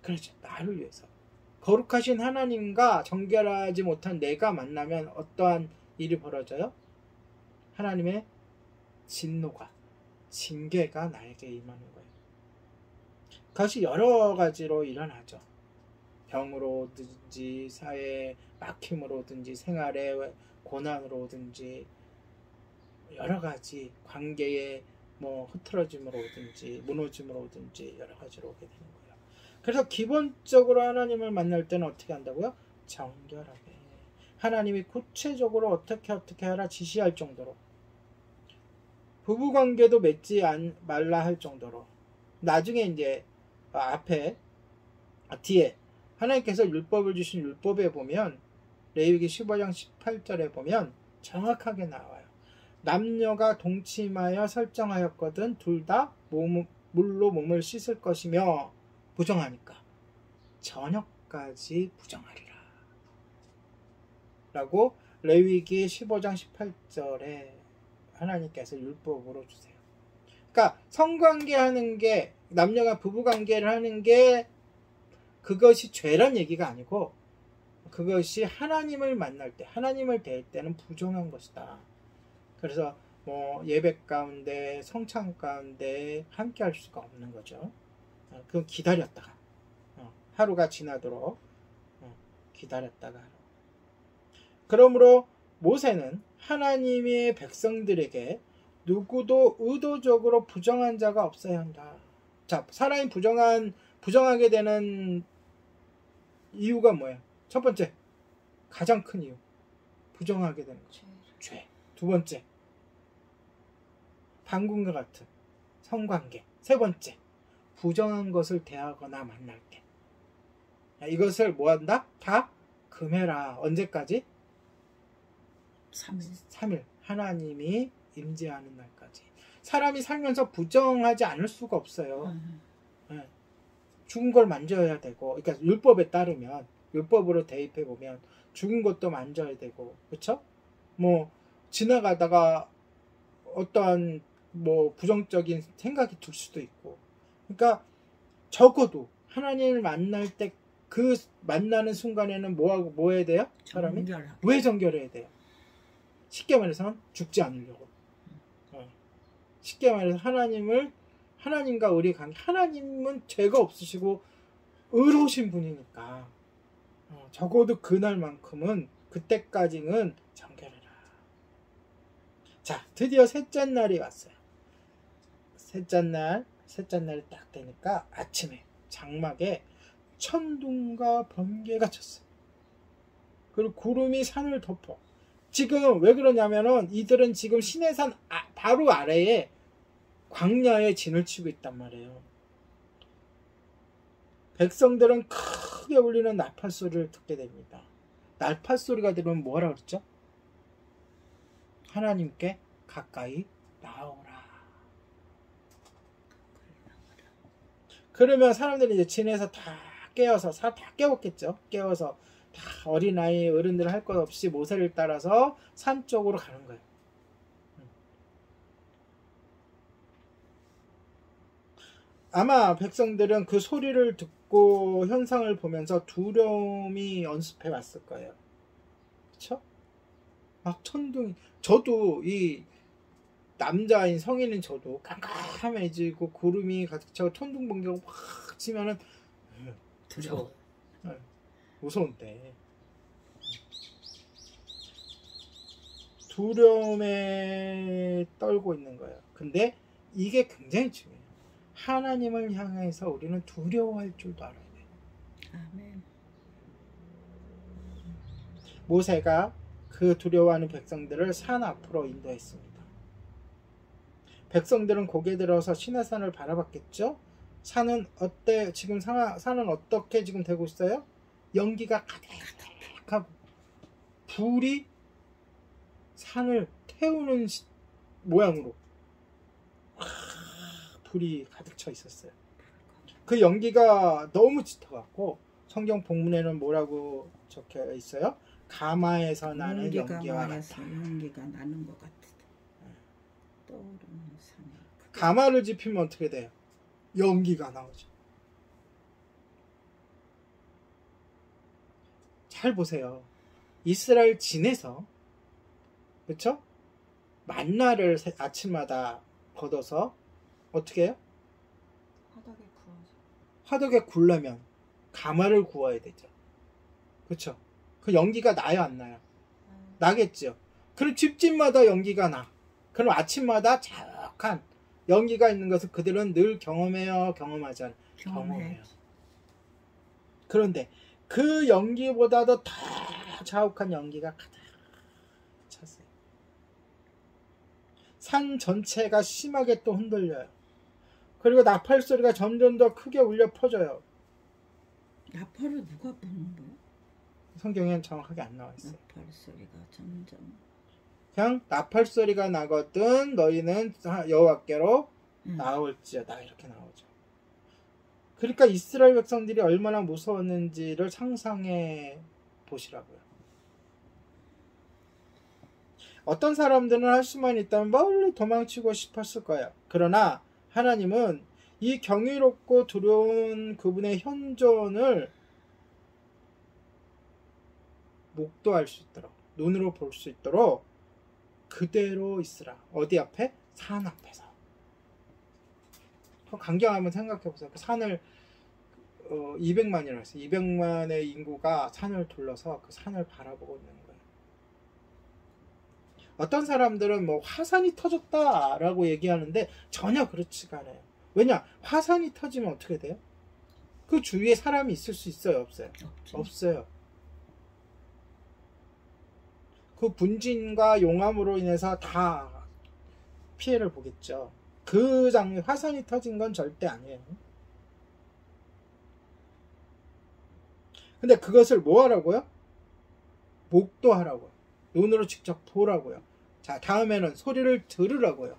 그렇죠. 나를 위해서. 거룩하신 하나님과 정결하지 못한 내가 만나면 어떠한 일이 벌어져요? 하나님의 진노가, 징계가 나에게 임하는 거예요. 그것이 여러 가지로 일어나죠. 병으로든지 사회의 막힘으로든지 생활의 고난으로든지 여러 가지 관계의 흐트러짐으로든지 무너짐으로든지 여러 가지로 오게 되는 거예요. 그래서 기본적으로 하나님을 만날 때는 어떻게 한다고요? 정결하게. 하나님이 구체적으로 어떻게 하라 지시할 정도로, 부부관계도 맺지 말라 할 정도로. 나중에 이제 뒤에 하나님께서 율법을 주신 율법에 보면, 레위기 15장 18절에 보면 정확하게 나와요. 남녀가 동침하여 설정하였거든 둘 다 물로 몸을 씻을 것이며 부정하니까 저녁까지 부정하리라 라고 레위기 15장 18절에 하나님께서 율법으로 주세요. 그러니까 성관계하는 게, 남녀가 부부관계를 하는 게 그것이 죄란 얘기가 아니고 그것이 하나님을 만날 때, 하나님을 대할 때는 부정한 것이다. 그래서 뭐 예배 가운데, 성찬 가운데 함께 할 수가 없는 거죠. 그건 기다렸다가 하루가 지나도록 기다렸다가. 그러므로 모세는 하나님의 백성들에게 누구도 의도적으로 부정한 자가 없어야 한다. 자, 사람이 부정하게 되는 이유가 뭐예요? 첫 번째, 가장 큰 이유, 부정하게 되는 거죠. 죄. 두 번째, 방금과 같은 성관계. 세 번째, 부정한 것을 대하거나 만날 때. 이것을 뭐 한다? 다 금해라. 언제까지? 3일. 하나님이 임재하는 날까지. 사람이 살면서 부정하지 않을 수가 없어요. 네. 죽은 걸 만져야 되고, 그러니까 율법에 따르면, 율법으로 대입해 보면 죽은 것도 만져야 되고, 그렇죠? 뭐 지나가다가 어떠한 뭐 부정적인 생각이 들 수도 있고, 그러니까 적어도 하나님을 만날 때 그 만나는 순간에는 뭐 해야 돼요? 사람이 왜 정결해야 돼요? 쉽게 말해서 죽지 않으려고. 쉽게 말해서 하나님과 우리 관계, 하나님은 죄가 없으시고 의로우신 분이니까 적어도 그날만큼은, 그때까지는 정결해라. 자, 드디어 셋째 날이 왔어요. 셋째 날이 딱 되니까 아침에 장막에 천둥과 번개가 쳤어요. 그리고 구름이 산을 덮어. 지금 왜 그러냐면은 이들은 지금 시내산 바로 아래에 광야에 진을 치고 있단 말이에요. 백성들은 크게 울리는 나팔 소리를 듣게 됩니다. 나팔 소리가 들으면 뭐라 그랬죠? 하나님께 가까이 나오라. 그러면 사람들이 이제 진에서 다 깨어서, 다 깨웠겠죠. 깨워서 다 어린아이, 어른들 할 것 없이 모세를 따라서 산 쪽으로 가는 거예요. 아마 백성들은 그 소리를 듣고 현상을 보면서 두려움이 연습해 왔을 거예요. 그쵸? 막 천둥이, 저도 이 남자인 성인인 저도 깜깜해지고 구름이 가득 차고 천둥 번개가 확 치면은 두려워. 무서운데 두려움에 떨고 있는 거예요. 근데 이게 굉장히 중요해요. 하나님을 향해서 우리는 두려워할 줄도 알아야 돼요. 아멘. 모세가 그 두려워하는 백성들을 산 앞으로 인도했습니다. 백성들은 고개 들어서 시내산을 바라봤겠죠? 산은 어때? 지금 산은 어떻게 지금 되고 있어요? 연기가 가득하고 불이 산을 태우는 모양으로 불이 가득 차 있었어요. 그 연기가 너무 짙어갖고 성경 본문에는 뭐라고 적혀 있어요? 가마에서 나는 연기와 같다. 연기가 나는 것 같아. 떠오르는 산에. 가마를 짚으면 어떻게 돼요? 연기가 나오죠. 잘 보세요. 이스라엘 진에서, 그렇죠? 만나를 아침마다 걷어서 어떻게 해요? 화덕에 구워서. 화덕에 구우려면 가마를 구워야 되죠. 그렇죠? 그 연기가 나요, 안 나요? 나겠죠. 그럼 집집마다 연기가 나. 그럼 아침마다 자욱한 연기가 있는 것을 그들은 늘 경험하잖아요. 경험해요. 그런데 그 연기보다도 더 자욱한 연기가 가득 찼어요. 산 전체가 심하게 또 흔들려요. 그리고 나팔 소리가 점점 더 크게 울려 퍼져요. 나팔을 누가 부는 거야? 성경에는 정확하게 안 나와 있어요. 나팔 소리가 점점. 그냥 나팔 소리가 나거든 너희는 여호와께로 나올지어다 이렇게 나오죠. 그러니까 이스라엘 백성들이 얼마나 무서웠는지를 상상해 보시라고요. 어떤 사람들은 할 수만 있다면 멀리 도망치고 싶었을 거예요. 그러나 하나님은 이 경이롭고 두려운 그분의 현존을 목도할 수 있도록, 눈으로 볼 수 있도록 그대로 있으라. 어디 앞에? 산 앞에서. 강경 한번 생각해 보세요. 그 산을 200만이라고 했어요. 200만의 인구가 산을 둘러서 그 산을 바라보고 있는 거예요. 어떤 사람들은 뭐 화산이 터졌다라고 얘기하는데 전혀 그렇지가 않아요. 왜냐? 화산이 터지면 어떻게 돼요? 그 주위에 사람이 있을 수 있어요? 없어요? 없어요. 그 분진과 용암으로 인해서 다 피해를 보겠죠. 그 장면, 화산이 터진 건 절대 아니에요. 근데 그것을 뭐 하라고요? 목도하라고요. 눈으로 직접 보라고요. 자, 다음에는 소리를 들으라고요.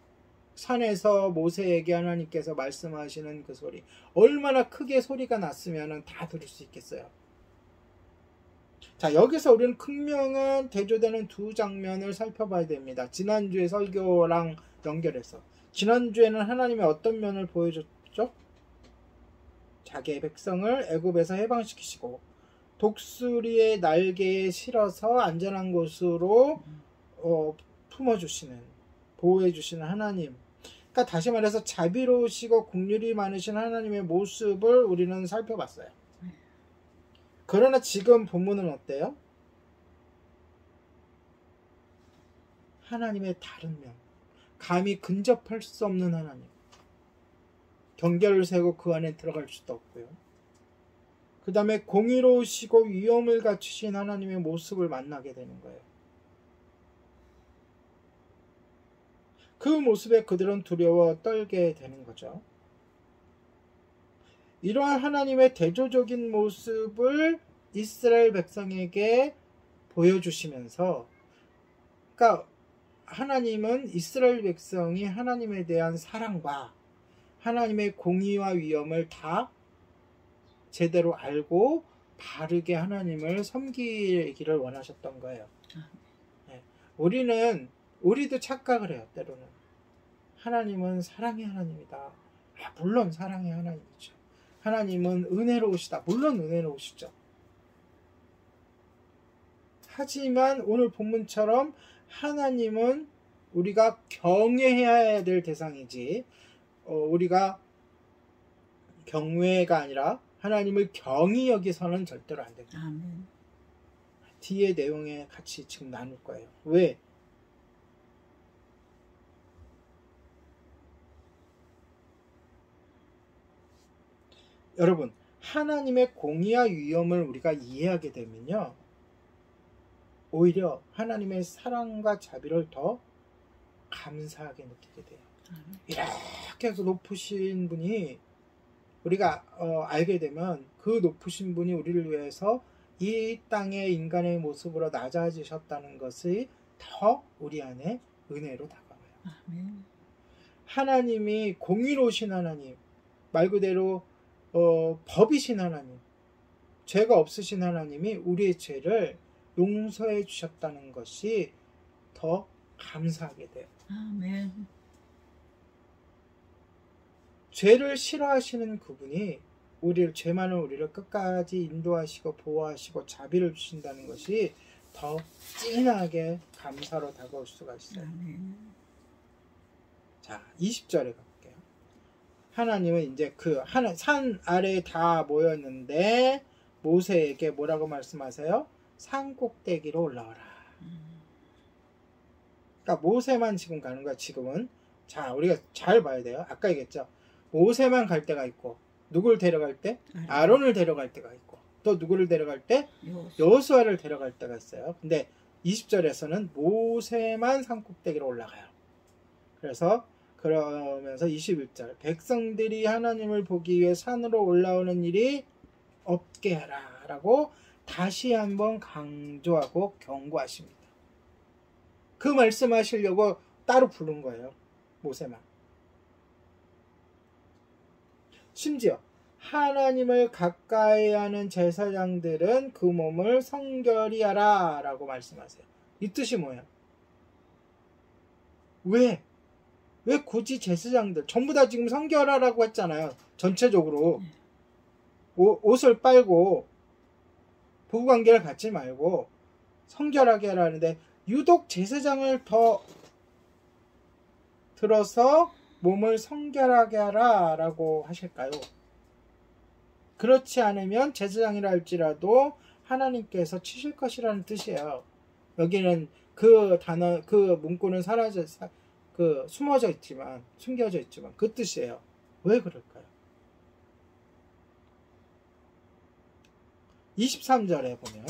산에서 모세에게 하나님께서 말씀하시는 그 소리. 얼마나 크게 소리가 났으면 다 들을 수 있겠어요. 자, 여기서 우리는 극명한 대조되는 두 장면을 살펴봐야 됩니다. 지난주에 설교랑 연결해서. 지난주에는 하나님이 어떤 면을 보여줬죠? 자기의 백성을 애굽에서 해방시키시고 독수리의 날개에 실어서 안전한 곳으로 품어주시는, 보호해주시는 하나님. 그러니까 다시 말해서 자비로우시고 긍휼이 많으신 하나님의 모습을 우리는 살펴봤어요. 그러나 지금 본문은 어때요? 하나님의 다른 면, 감히 근접할 수 없는 하나님. 경계를 세고 그 안에 들어갈 수도 없고요. 그 다음에 공의로우시고 위엄을 갖추신 하나님의 모습을 만나게 되는 거예요. 그 모습에 그들은 두려워 떨게 되는 거죠. 이러한 하나님의 대조적인 모습을 이스라엘 백성에게 보여주시면서, 그러니까 하나님은 이스라엘 백성이 하나님에 대한 사랑과 하나님의 공의와 위엄을 다 제대로 알고 바르게 하나님을 섬기기를 원하셨던 거예요. 네. 우리도 착각을 해요. 때로는 하나님은 사랑의 하나님이다. 물론 사랑의 하나님이죠. 하나님은 은혜로우시다. 물론 은혜로우시죠. 하지만 오늘 본문처럼 하나님은 우리가 경외해야 될 대상이지, 우리가 경외가 아니라 하나님을 경히 여기서는 절대로 안 됩니다. 아멘. 뒤에 내용에 같이 지금 나눌 거예요. 왜? 여러분, 하나님의 공의와 위엄을 우리가 이해하게 되면요, 오히려 하나님의 사랑과 자비를 더 감사하게 느끼게 돼요. 이렇게 해서 높으신 분이, 우리가 알게 되면 그 높으신 분이 우리를 위해서 이 땅의 인간의 모습으로 낮아지셨다는 것이 더 우리 안에 은혜로 다가와요. 아멘. 하나님이 공의로우신 하나님, 말 그대로 법이신 하나님, 죄가 없으신 하나님이 우리의 죄를 용서해 주셨다는 것이 더 감사하게 돼요. 아멘. 죄를 싫어하시는 그분이 죄 많은 우리를 끝까지 인도하시고 보호하시고 자비를 주신다는 것이 더 진하게 감사로 다가올 수가 있어요. 아멘. 자, 20절에 갈게요. 하나님은 이제 그 산 아래에 다 모였는데 모세에게 뭐라고 말씀하세요? 산 꼭대기로 올라와라. 그러니까 모세만 지금 가는 거야. 지금은. 자, 우리가 잘 봐야 돼요. 아까 얘기했죠. 모세만 갈 때가 있고, 누구를 데려갈 때? 아론을 데려갈 때가 있고, 또 누구를 데려갈 때? 여호수아를 데려갈 때가 있어요. 근데 20절에서는 모세만 산 꼭대기로 올라가요. 그러면서 21절, 백성들이 하나님을 보기 위해 산으로 올라오는 일이 없게 하라 라고 다시 한번 강조하고 경고하십니다. 그 말씀하시려고 따로 부른 거예요. 모세만. 심지어 하나님을 가까이 하는 제사장들은 그 몸을 성결히 하라 라고 말씀하세요. 이 뜻이 뭐예요? 왜 굳이 제사장들 전부 다 지금 성결하라고 했잖아요. 전체적으로 옷을 빨고 부부관계를 갖지 말고 성결하게 하라는데 유독 제사장을 더 들어서 몸을 성결하게 하라 라고 하실까요? 그렇지 않으면 제사장이라 할지라도 하나님께서 치실 것이라는 뜻이에요. 여기는 그 단어, 그 문구는 숨어져 있지만, 숨겨져 있지만 그 뜻이에요. 왜 그럴까요? 23절에 보면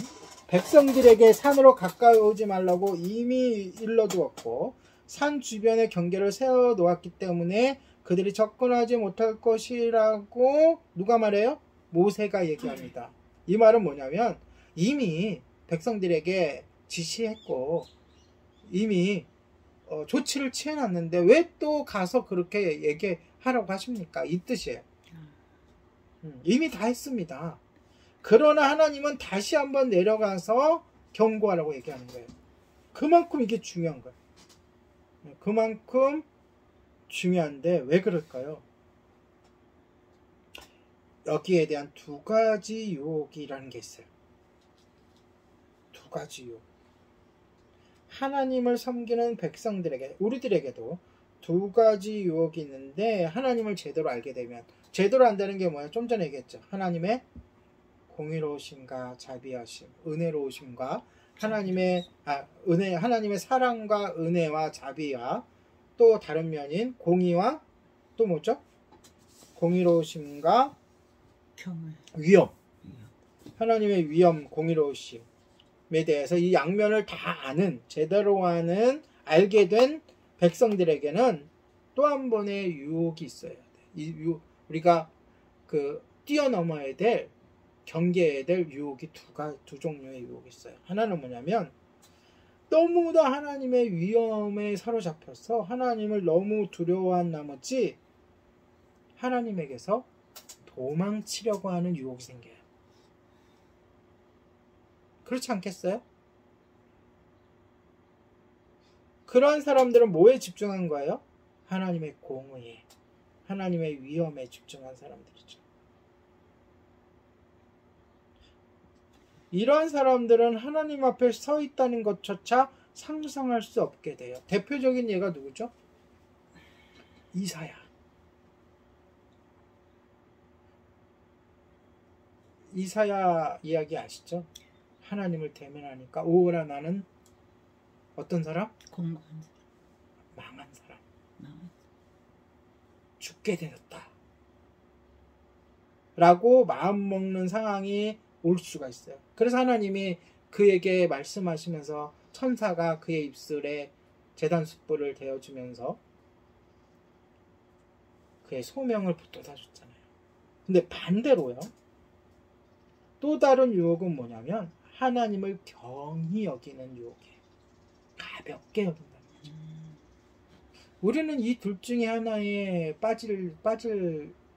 백성들에게 산으로 가까이 오지 말라고 이미 일러두었고 산 주변에 경계를 세워 놓았기 때문에 그들이 접근하지 못할 것이라고 누가 말해요? 모세가 얘기합니다. 이 말은 뭐냐면 이미 백성들에게 지시했고 이미 조치를 취해놨는데 왜 또 가서 그렇게 얘기하라고 하십니까? 이 뜻이에요. 이미 다 했습니다. 그러나 하나님은 다시 한번 내려가서 경고하라고 얘기하는 거예요. 그만큼 이게 중요한 거예요. 그만큼 중요한데 왜 그럴까요? 여기에 대한 두 가지 유혹이라는 게 있어요. 두 가지 유혹. 하나님을 섬기는 백성들에게, 우리들에게도 두 가지 유혹이 있는데 하나님을 제대로 알게 되면, 제대로 안다는 게 뭐예요? 좀 전에 얘기했죠. 하나님의 공의로우심과 자비하심, 은혜로우심과 하나님의 사랑과 은혜와 자비와 또 다른 면인 공의와 또 뭐죠? 공의로우심과 위엄. 하나님의 위엄, 공의로우심에 대해서 이 양면을 다 아는, 제대로 아는, 알게 된 백성들에게는 또 한 번의 유혹이 있어야 돼. 우리가 뛰어넘어야 될, 경계해야 될 유혹이 두 종류의 유혹이 있어요. 하나는 뭐냐면 너무나 하나님의 위엄에 사로잡혀서 하나님을 너무 두려워한 나머지 하나님에게서 도망치려고 하는 유혹이 생겨요. 그렇지 않겠어요? 그런 사람들은 뭐에 집중한 거예요? 하나님의 공의에, 하나님의 위엄에 집중한 사람들이죠. 이러한 사람들은 하나님 앞에 서 있다는 것조차 상상할 수 없게 돼요. 대표적인 예가 누구죠? 이사야. 이사야 이야기 아시죠? 하나님을 대면하니까 오라 나는 어떤 사람? 공무원 망한 사람. 죽게 되었다. 라고 마음먹는 상황이 올 수가 있어요. 그래서 하나님이 그에게 말씀하시면서 천사가 그의 입술에 제단 숯불을 대어주면서 그의 소명을 붙돋아줬잖아요. 근데 반대로요. 또 다른 유혹은 뭐냐면 하나님을 경히 여기는 유혹이에요. 가볍게 여긴다는 거죠. 우리는 이 둘 중에 하나에 빠질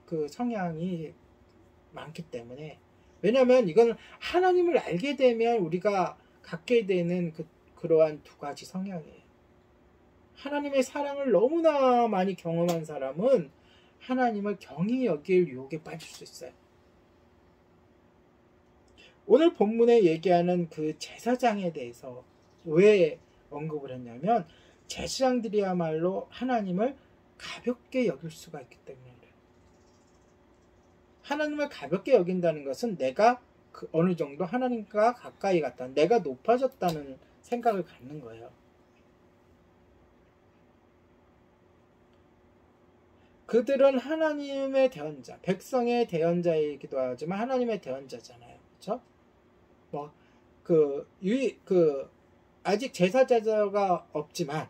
그 성향이 많기 때문에, 왜냐하면 이건 하나님을 알게 되면 우리가 갖게 되는 그러한 두 가지 성향이에요. 하나님의 사랑을 너무나 많이 경험한 사람은 하나님을 경히 여길 유혹에 빠질 수 있어요. 오늘 본문에 얘기하는 그 제사장에 대해서 왜 언급을 했냐면 제사장들이야말로 하나님을 가볍게 여길 수가 있기 때문에 그래요. 하나님을 가볍게 여긴다는 것은 내가 어느 정도 하나님과 가까이 갔다, 내가 높아졌다는 생각을 갖는 거예요. 그들은 하나님의 대언자, 백성의 대언자이기도 하지만 하나님의 대언자잖아요. 그렇죠? 아직 제사자가 없지만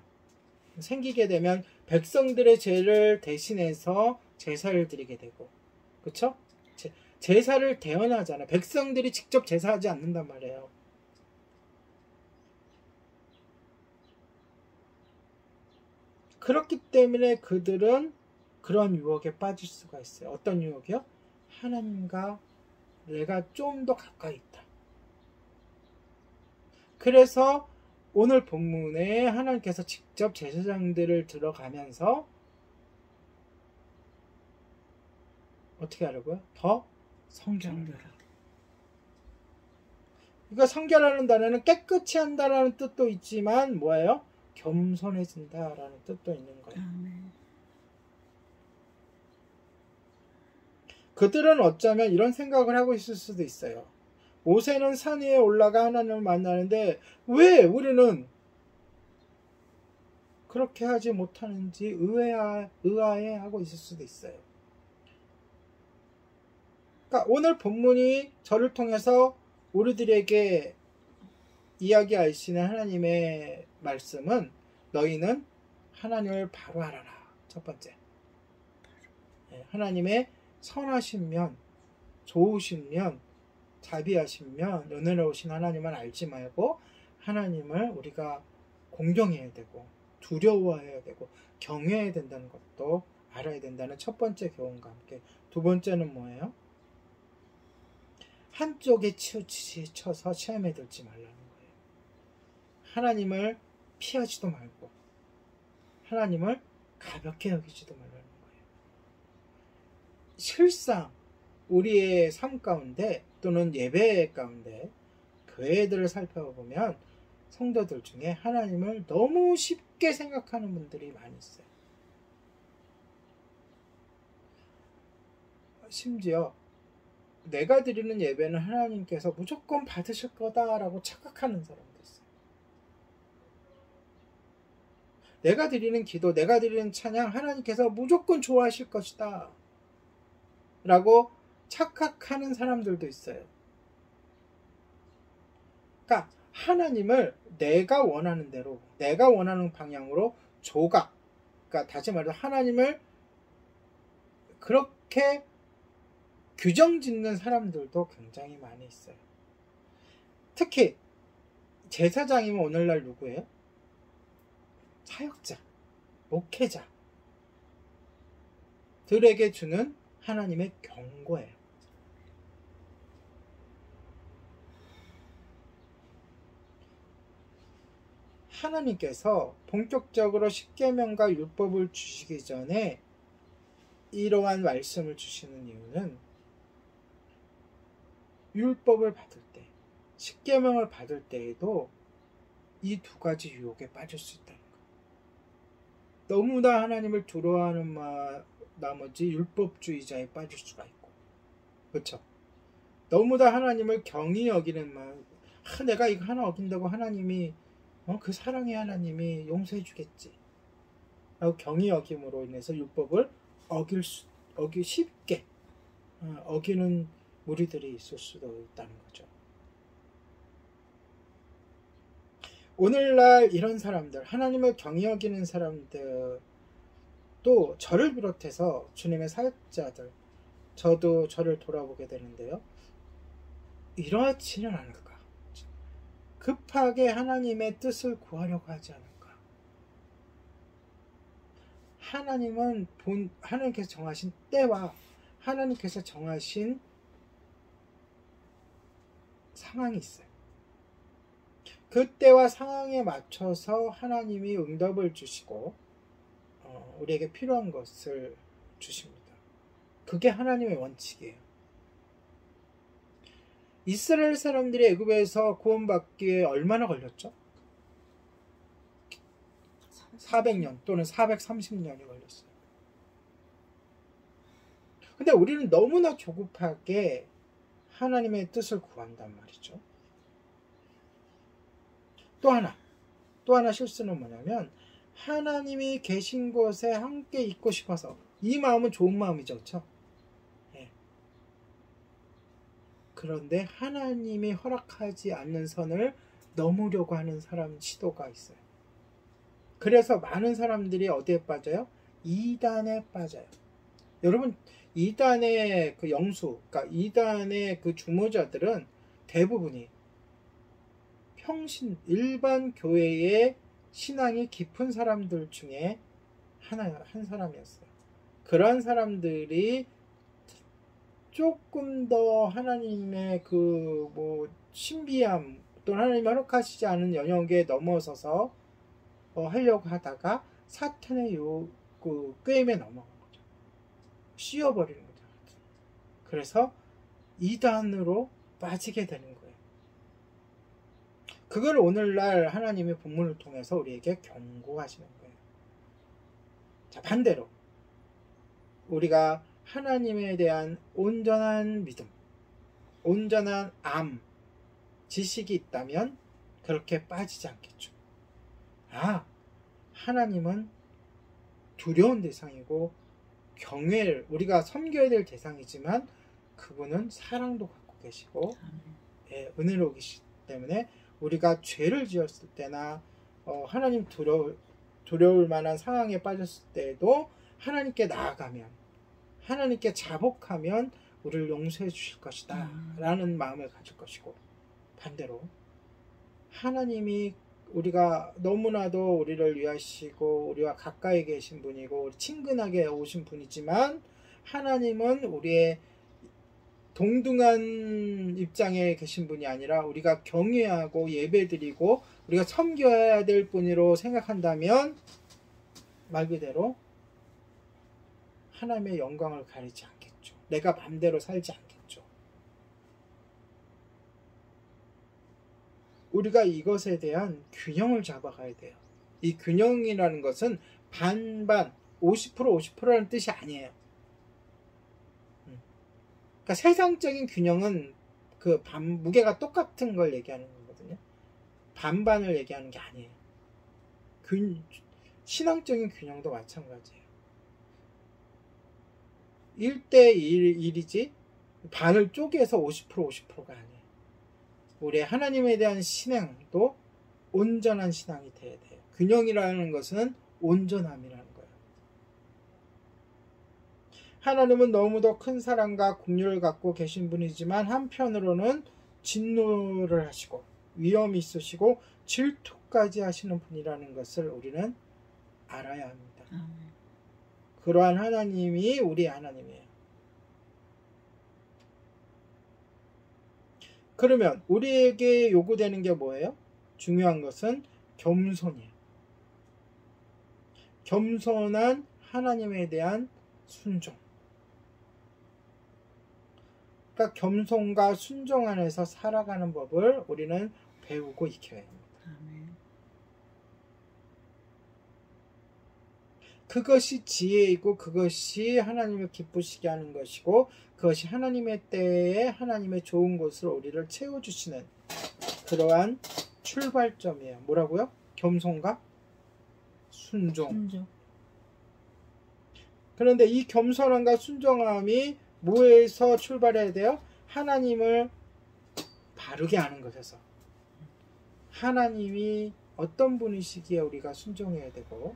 생기게 되면 백성들의 죄를 대신해서 제사를 드리게 되고, 그렇죠? 제사를 대언하잖아요. 백성들이 직접 제사하지 않는단 말이에요. 그렇기 때문에 그들은 그런 유혹에 빠질 수가 있어요. 어떤 유혹이요? 하나님과 내가 좀 더 가까이 있다. 그래서 오늘 본문에 하나님께서 직접 제사장들을 들어가면서 어떻게 하려고요? 더 성결하라. 이거 성결하는 단어는 깨끗이 한다라는 뜻도 있지만 뭐예요? 겸손해진다라는 뜻도 있는 거예요. 아멘. 그들은 어쩌면 이런 생각을 하고 있을 수도 있어요. 모세는 산 위에 올라가 하나님을 만나는데 왜 우리는 그렇게 하지 못하는지 의아해하고 있을 수도 있어요. 그러니까 오늘 본문이 저를 통해서 우리들에게 이야기하시는 하나님의 말씀은 너희는 하나님을 바로 알아라. 첫 번째. 하나님의 선하신 면, 좋으신 면, 자비하신 면, 은혜로우신 하나님을 알지 말고 하나님을 우리가 공경해야 되고 두려워해야 되고 경외해야 된다는 것도 알아야 된다는 첫 번째 교훈과 함께 두 번째는 뭐예요? 한쪽에 치우쳐서 시험에 들지 말라는 거예요. 하나님을 피하지도 말고 하나님을 가볍게 여기지도 말라는 거예요. 실상 우리의 삶 가운데 또는 예배 가운데 교회들을 살펴보면 성도들 중에 하나님을 너무 쉽게 생각하는 분들이 많이 있어요. 심지어 내가 드리는 예배는 하나님께서 무조건 받으실 거다라고 착각하는 사람도 있어요. 내가 드리는 기도, 내가 드리는 찬양 하나님께서 무조건 좋아하실 것이다 라고 착각하는 사람들도 있어요. 그러니까 하나님을 내가 원하는 대로, 내가 원하는 방향으로 조각, 그러니까 다시 말해서 하나님을 그렇게 규정 짓는 사람들도 굉장히 많이 있어요. 특히 제사장이면 오늘날 누구예요? 사역자, 목회자 들에게 주는 하나님의 경고예요. 하나님께서 본격적으로 십계명과 율법을 주시기 전에 이러한 말씀을 주시는 이유는 율법을 받을 때, 십계명을 받을 때에도 이 두 가지 유혹에 빠질 수 있다는 거예요. 너무나 하나님을 두려워하는 나머지 율법주의자에 빠질 수가 있고, 그렇죠? 너무나 하나님을 경히 여기는 내가 이거 하나 어긴다고 하나님이 그 사랑의 하나님이 용서해 주겠지 라고 경히 여김으로 인해서 율법을 쉽게 어기는 무리들이 있을 수도 있다는 거죠. 오늘날 이런 사람들, 하나님을 경히 여기는 사람들, 또 저를 비롯해서 주님의 사역자들, 저도 저를 돌아보게 되는데요. 이렇지는 않을까? 급하게 하나님의 뜻을 구하려고 하지 않을까? 하나님은 하나님께서 정하신 때와 하나님께서 정하신 상황이 있어요. 그 때와 상황에 맞춰서 하나님이 응답을 주시고 우리에게 필요한 것을 주십니다. 그게 하나님의 원칙이에요. 이스라엘 사람들이 애굽에서 구원받기에 얼마나 걸렸죠? 400년 또는 430년이 걸렸어요. 근데 우리는 너무나 조급하게 하나님의 뜻을 구한단 말이죠. 또 하나 실수는 뭐냐면 하나님이 계신 곳에 함께 있고 싶어서, 이 마음은 좋은 마음이죠, 그렇죠? 네. 그런데 하나님이 허락하지 않는 선을 넘으려고 하는 사람 시도가 있어요. 그래서 많은 사람들이 어디에 빠져요? 이단에 빠져요. 여러분, 이단의 그 영수, 그러니까 이단의 그 주모자들은 대부분이 일반 교회의 신앙이 깊은 사람들 중에 한 사람이었어요. 그런 사람들이 조금 더 하나님의 그 뭐 신비함 또는 하나님이 허락하시지 않은 영역에 넘어서서 하려고 하다가 사탄의 그 꾀임에 넘어간 거죠. 씌워버리는 거죠. 그래서 이단으로 빠지게 되는 거예요. 그걸 오늘날 하나님의 본문을 통해서 우리에게 경고하시는 거예요. 자, 반대로 우리가 하나님에 대한 온전한 믿음, 온전한 지식이 있다면 그렇게 빠지지 않겠죠. 하나님은 두려운 대상이고 경외를 우리가 섬겨야 될 대상이지만 그분은 사랑도 갖고 계시고 은혜로우시기 때문에 우리가 죄를 지었을 때나 하나님 두려울 만한 상황에 빠졌을 때에도 하나님께 나아가면 하나님께 자복하면 우리를 용서해 주실 것이다 라는 마음을 가질 것이고, 반대로 하나님이 우리가 너무나도 우리를 위하시고 우리와 가까이 계신 분이고 친근하게 오신 분이지만 하나님은 우리의 동등한 입장에 계신 분이 아니라 우리가 경외하고 예배드리고 우리가 섬겨야 될 분으로 생각한다면 말 그대로 하나님의 영광을 가리지 않겠죠. 내가 맘대로 살지 않겠죠. 우리가 이것에 대한 균형을 잡아가야 돼요. 이 균형이라는 것은 반반 50% 50%라는 뜻이 아니에요. 그러니까 세상적인 균형은 그 무게가 똑같은 걸 얘기하는 거거든요. 반반을 얘기하는 게 아니에요. 신앙적인 균형도 마찬가지예요. 1대1이지 반을 쪼개서 50% 50%가 아니에요. 우리 하나님에 대한 신앙도 온전한 신앙이 돼야 돼요. 균형이라는 것은 온전함이라는 거예요. 하나님은 너무도 큰 사랑과 긍휼을 갖고 계신 분이지만 한편으로는 진노를 하시고 위험이 있으시고 질투까지 하시는 분이라는 것을 우리는 알아야 합니다. 그러한 하나님이 우리 하나님이에요. 그러면 우리에게 요구되는 게 뭐예요? 중요한 것은 겸손이에요. 겸손한 하나님에 대한 순종. 그러니까 겸손과 순종 안에서 살아가는 법을 우리는 배우고 익혀야 합니다. 그것이 지혜이고 그것이 하나님을 기쁘시게 하는 것이고 그것이 하나님의 때에 하나님의 좋은 것으로 우리를 채워주시는 그러한 출발점이에요. 뭐라고요? 겸손과 순종. 그런데 이 겸손함과 순종함이 뭐에서 출발해야 돼요? 하나님을 바르게 아는 것에서. 하나님이 어떤 분이시기에 우리가 순종해야 되고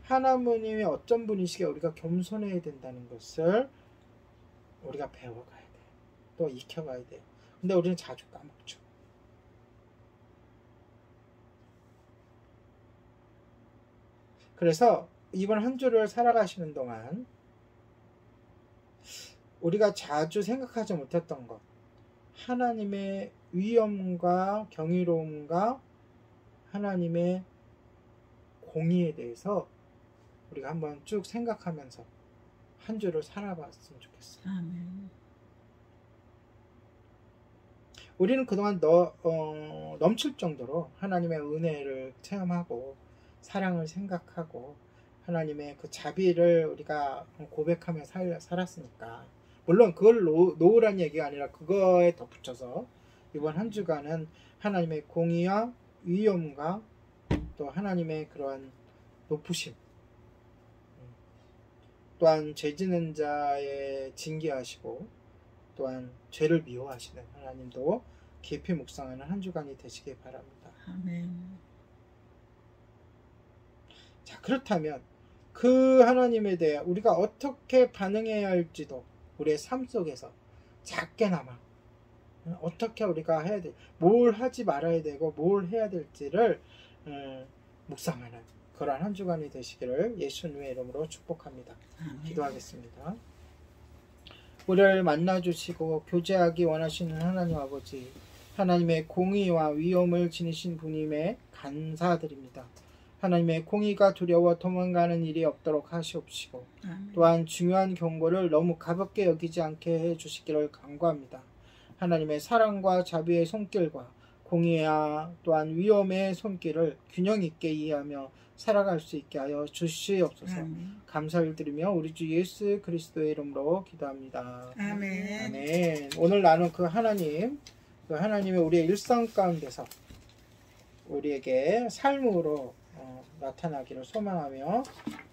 하나님이 어떤 분이시기에 우리가 겸손해야 된다는 것을 우리가 배워가야 돼요. 또 익혀가야 돼요. 근데 우리는 자주 까먹죠. 그래서 이번 한 주를 살아가시는 동안 우리가 자주 생각하지 못했던 것, 하나님의 위엄과 경이로움과 하나님의 공의에 대해서 우리가 한번 쭉 생각하면서 한 주를 살아봤으면 좋겠어요. 아멘. 우리는 그동안 넘칠 정도로 하나님의 은혜를 체험하고 사랑을 생각하고 하나님의 그 자비를 우리가 고백하며 살았으니까 물론 그걸 놓으란 얘기가 아니라 그거에 덧붙여서 이번 한 주간은 하나님의 공의와 위엄과 또 하나님의 그러한 높으심 또한 죄 지는 자의 징계하시고 또한 죄를 미워하시는 하나님도 깊이 묵상하는 한 주간이 되시길 바랍니다. 아멘. 자, 그렇다면 그 하나님에 대해 우리가 어떻게 반응해야 할지도 우리의 삶 속에서 작게나마 어떻게 우리가 해야 돼, 뭘 하지 말아야 되고 뭘 해야 될지를 묵상하는 그러한 한 주간이 되시기를 예수님의 이름으로 축복합니다. 기도하겠습니다. 우리를 만나주시고 교제하기 원하시는 하나님 아버지, 하나님의 공의와 위엄을 지니신 분임에 감사드립니다. 하나님의 공의가 두려워 도망가는 일이 없도록 하시옵시고 또한 중요한 경고를 너무 가볍게 여기지 않게 해주시기를 간구합니다. 하나님의 사랑과 자비의 손길과 공의와 또한 위엄의 손길을 균형 있게 이해하며 살아갈 수 있게 하여 주시옵소서. 감사를 드리며 우리 주 예수 그리스도의 이름으로 기도합니다. 아멘. 아멘. 오늘 나눈 그 하나님의 우리의 일상 가운데서 우리에게 삶으로 나타나기를 소망하며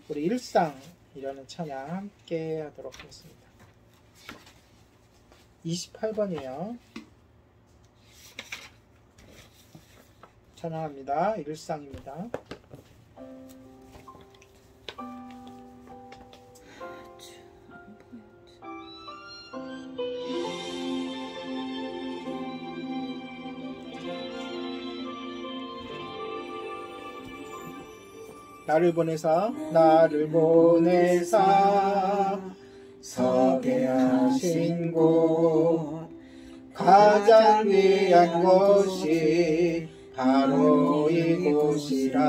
우리 일상이라는 찬양 함께 하도록 하겠습니다. 28번이에요. 찬양합니다. 일상입니다. 나를 보내사 서게 하신 곳 가장 귀한 곳이 바로 이곳이라.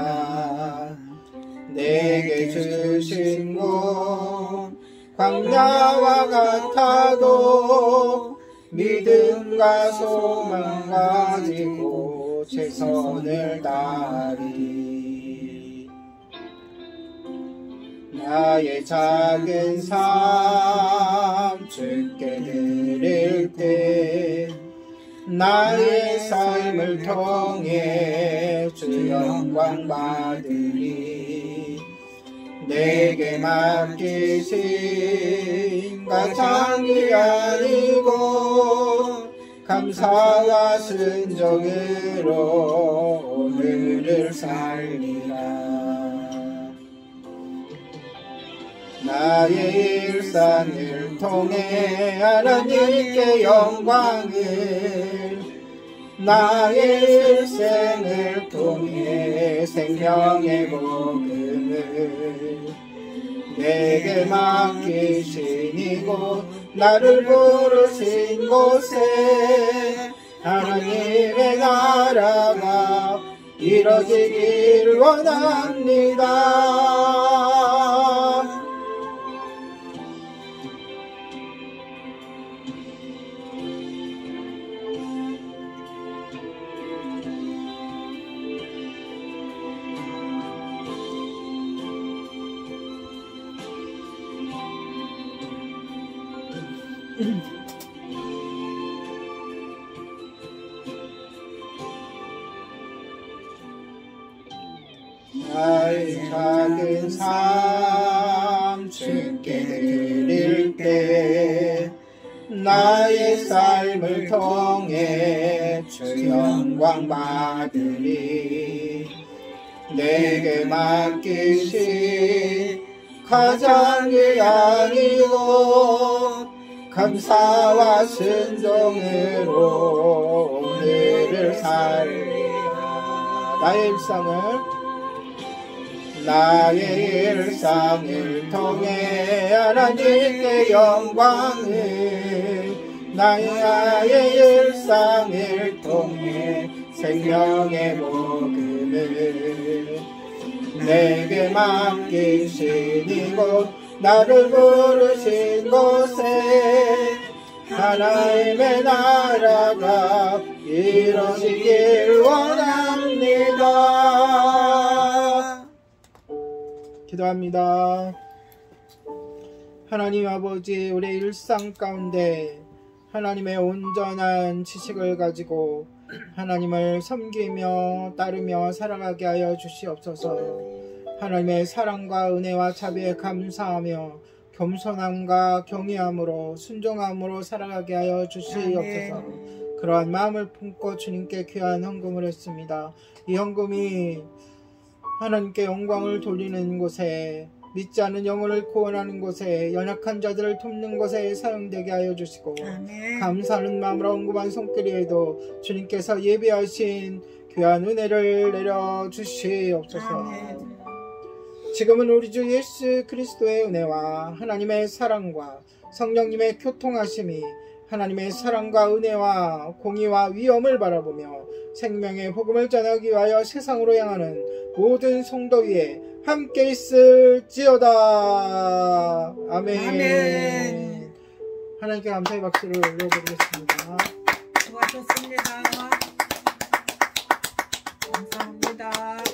내게 주신 곳 광야와 같아도 믿음과 소망 가지고 최선을 다하리. 나의 작은 삶 주께 드릴 때 나의 삶을 통해 주 영광 받으리. 내게 맡기신 가장 귀한 이곳 감사와 순종으로 오늘을 살리라. 나의 일상을 통해 하나님께 영광을, 나의 일생을 통해 생명의 복음을, 내게 맡기신 이곳 나를 부르신 곳에 하나님의 나라가 이뤄지길 원합니다. 나의 작은 삶 주께 드릴 때 나의 삶을 통해 주 영광 받으리. 내게 맡기신 가장 귀한 이곳 감사와 순종으로 오늘을 살리라. 나의 일상을 통해 하나님께 영광을, 나의 일상을 통해 생명의 복음을, 내게 맡기신 이곳 나를 부르신 곳에 하나님의 나라가 이루어지길 원합니다. 기도합니다. 하나님 아버지, 우리의 일상 가운데 하나님의 온전한 지식을 가지고 하나님을 섬기며 따르며 살아가게 하여 주시옵소서. 하나님의 사랑과 은혜와 자비에 감사하며 겸손함과 경외함으로 순종함으로 살아가게 하여 주시옵소서. 그러한 마음을 품고 주님께 귀한 헌금을 했습니다. 이 헌금이 하나님께 영광을 돌리는 곳에, 믿지 않는 영혼을 구원하는 곳에, 연약한 자들을 돕는 곳에 사용되게 하여 주시고, 감사하는 마음으로 헌금한 손길에도 주님께서 예비하신 귀한 은혜를 내려 주시옵소서. 지금은 우리 주 예수 그리스도의 은혜와 하나님의 사랑과 성령님의 교통하심이 하나님의 사랑과 은혜와 공의와 위엄을 바라보며 생명의 복음을 전하기 위하여 세상으로 향하는 모든 성도 위에 함께 있을지어다. 아멘. 아멘. 하나님께 감사의 박수를 올려드리겠습니다. 수고하셨습니다. 감사합니다.